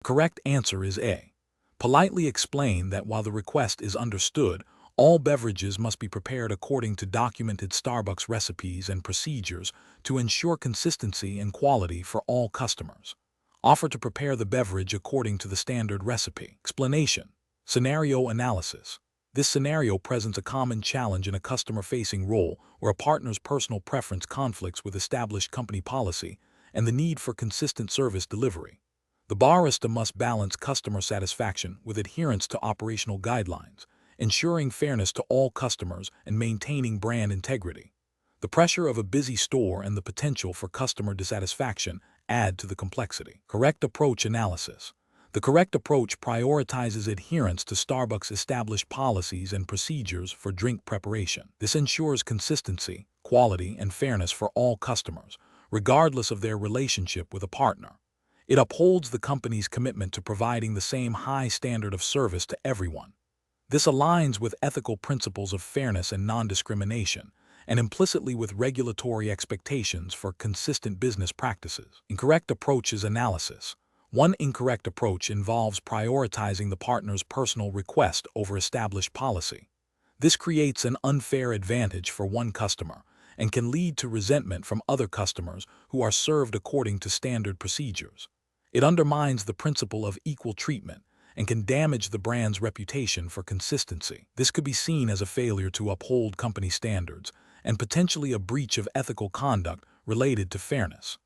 S1: The correct answer is A. Politely explain that while the request is understood, all beverages must be prepared according to documented Starbucks recipes and procedures to ensure consistency and quality for all customers. Offer to prepare the beverage according to the standard recipe. Explanation. Scenario analysis. This scenario presents a common challenge in a customer-facing role where a partner's personal preference conflicts with established company policy and the need for consistent service delivery. The barista must balance customer satisfaction with adherence to operational guidelines, ensuring fairness to all customers and maintaining brand integrity. The pressure of a busy store and the potential for customer dissatisfaction add to the complexity. Correct approach analysis. The correct approach prioritizes adherence to Starbucks' established policies and procedures for drink preparation. This ensures consistency, quality, and fairness for all customers, regardless of their relationship with a partner. It upholds the company's commitment to providing the same high standard of service to everyone. This aligns with ethical principles of fairness and non-discrimination, and implicitly with regulatory expectations for consistent business practices. Incorrect approach is analysis. One incorrect approach involves prioritizing the partner's personal request over established policy. This creates an unfair advantage for one customer and can lead to resentment from other customers who are served according to standard procedures. It undermines the principle of equal treatment and can damage the brand's reputation for consistency. This could be seen as a failure to uphold company standards and potentially a breach of ethical conduct related to fairness.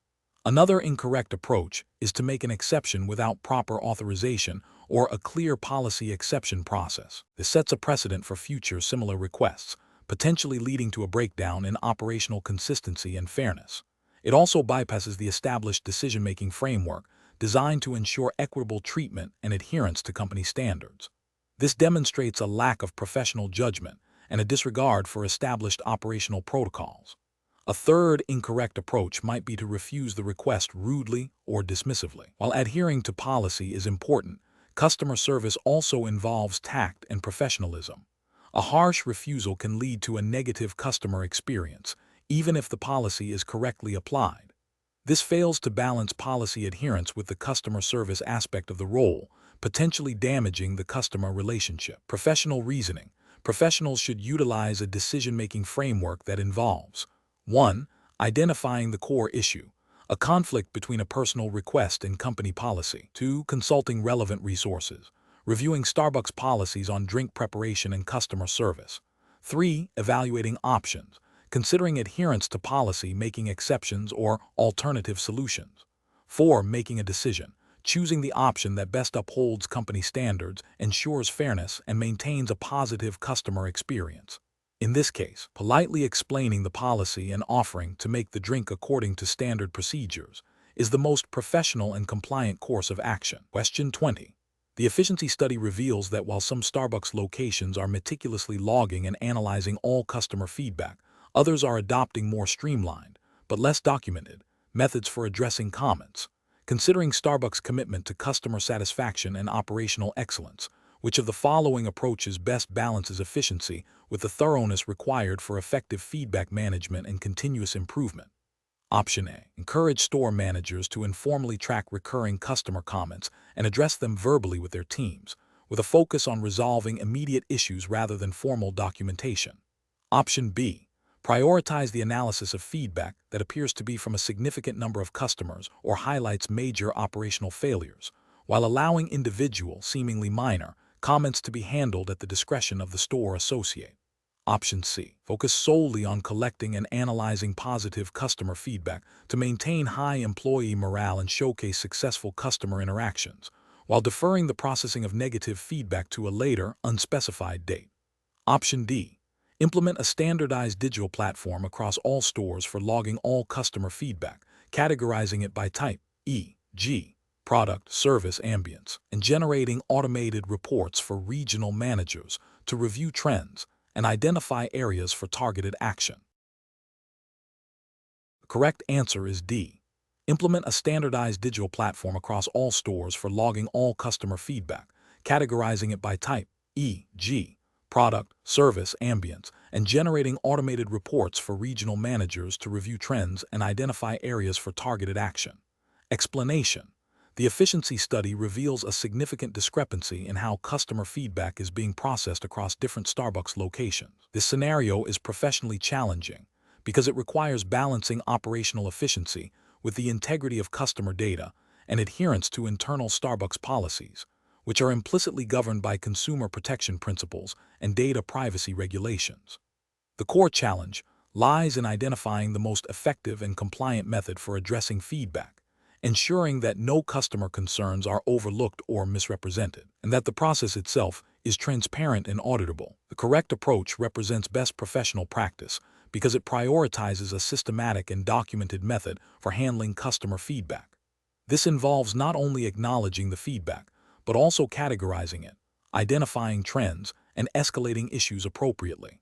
S1: Another incorrect approach is to make an exception without proper authorization or a clear policy exception process. This sets a precedent for future similar requests, potentially leading to a breakdown in operational consistency and fairness. It also bypasses the established decision-making framework designed to ensure equitable treatment and adherence to company standards. This demonstrates a lack of professional judgment and a disregard for established operational protocols. A third incorrect approach might be to refuse the request rudely or dismissively. While adhering to policy is important, customer service also involves tact and professionalism. A harsh refusal can lead to a negative customer experience, even if the policy is correctly applied. This fails to balance policy adherence with the customer service aspect of the role, potentially damaging the customer relationship. Professional reasoning. Professionals should utilize a decision-making framework that involves 1. Identifying the core issue, a conflict between a personal request and company policy. 2. Consulting relevant resources, reviewing Starbucks policies on drink preparation and customer service. 3. Evaluating options, considering adherence to policy, making exceptions or alternative solutions. 4. Making a decision, choosing the option that best upholds company standards, ensures fairness, and maintains a positive customer experience. In this case, politely explaining the policy and offering to make the drink according to standard procedures is the most professional and compliant course of action. Question 20. The efficiency study reveals that while some Starbucks locations are meticulously logging and analyzing all customer feedback, others are adopting more streamlined, but less documented, methods for addressing comments. Considering Starbucks' commitment to customer satisfaction and operational excellence, which of the following approaches best balances efficiency with the thoroughness required for effective feedback management and continuous improvement? Option A. Encourage store managers to informally track recurring customer comments and address them verbally with their teams, with a focus on resolving immediate issues rather than formal documentation. Option B. Prioritize the analysis of feedback that appears to be from a significant number of customers or highlights major operational failures, while allowing individual, seemingly minor, comments to be handled at the discretion of the store associate. Option C. Focus solely on collecting and analyzing positive customer feedback to maintain high employee morale and showcase successful customer interactions, while deferring the processing of negative feedback to a later, unspecified date. Option D. Implement a standardized digital platform across all stores for logging all customer feedback, categorizing it by type, e.g., product, service, ambience, and generating automated reports for regional managers to review trends and identify areas for targeted action. The correct answer is D. Implement a standardized digital platform across all stores for logging all customer feedback, categorizing it by type, e.g., product, service, ambience, and generating automated reports for regional managers to review trends and identify areas for targeted action. Explanation. The efficiency study reveals a significant discrepancy in how customer feedback is being processed across different Starbucks locations. This scenario is professionally challenging because it requires balancing operational efficiency with the integrity of customer data and adherence to internal Starbucks policies, which are implicitly governed by consumer protection principles and data privacy regulations. The core challenge lies in identifying the most effective and compliant method for addressing feedback, ensuring that no customer concerns are overlooked or misrepresented, and that the process itself is transparent and auditable. The correct approach represents best professional practice because it prioritizes a systematic and documented method for handling customer feedback. This involves not only acknowledging the feedback, but also categorizing it, identifying trends, and escalating issues appropriately.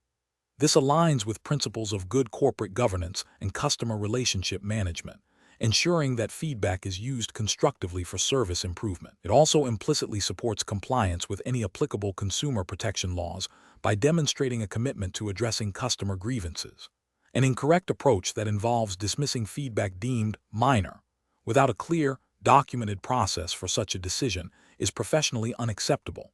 S1: This aligns with principles of good corporate governance and customer relationship management, ensuring that feedback is used constructively for service improvement. It also implicitly supports compliance with any applicable consumer protection laws by demonstrating a commitment to addressing customer grievances. An incorrect approach that involves dismissing feedback deemed minor, without a clear, documented process for such a decision is professionally unacceptable.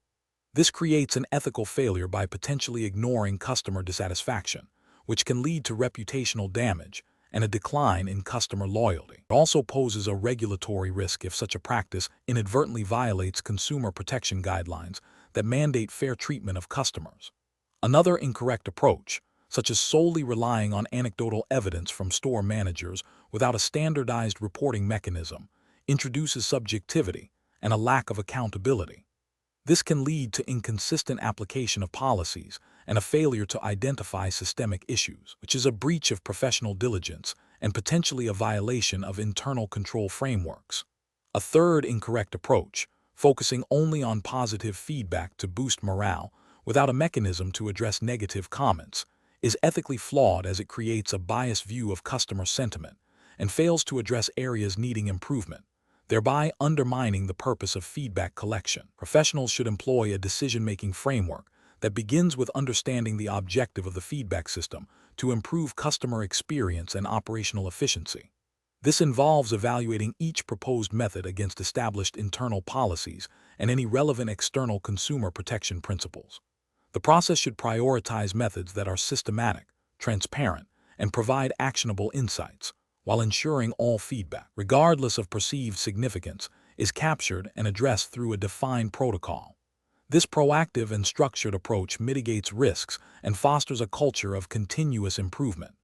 S1: This creates an ethical failure by potentially ignoring customer dissatisfaction, which can lead to reputational damage and a decline in customer loyalty. It also poses a regulatory risk if such a practice inadvertently violates consumer protection guidelines that mandate fair treatment of customers. Another incorrect approach, such as solely relying on anecdotal evidence from store managers without a standardized reporting mechanism, introduces subjectivity and a lack of accountability. This can lead to inconsistent application of policies and a failure to identify systemic issues, which is a breach of professional diligence and potentially a violation of internal control frameworks. A third incorrect approach, focusing only on positive feedback to boost morale without a mechanism to address negative comments, is ethically flawed as it creates a biased view of customer sentiment and fails to address areas needing improvement, thereby undermining the purpose of feedback collection. Professionals should employ a decision-making framework that begins with understanding the objective of the feedback system to improve customer experience and operational efficiency. This involves evaluating each proposed method against established internal policies and any relevant external consumer protection principles. The process should prioritize methods that are systematic, transparent, and provide actionable insights, while ensuring all feedback, regardless of perceived significance, is captured and addressed through a defined protocol. This proactive and structured approach mitigates risks and fosters a culture of continuous improvement.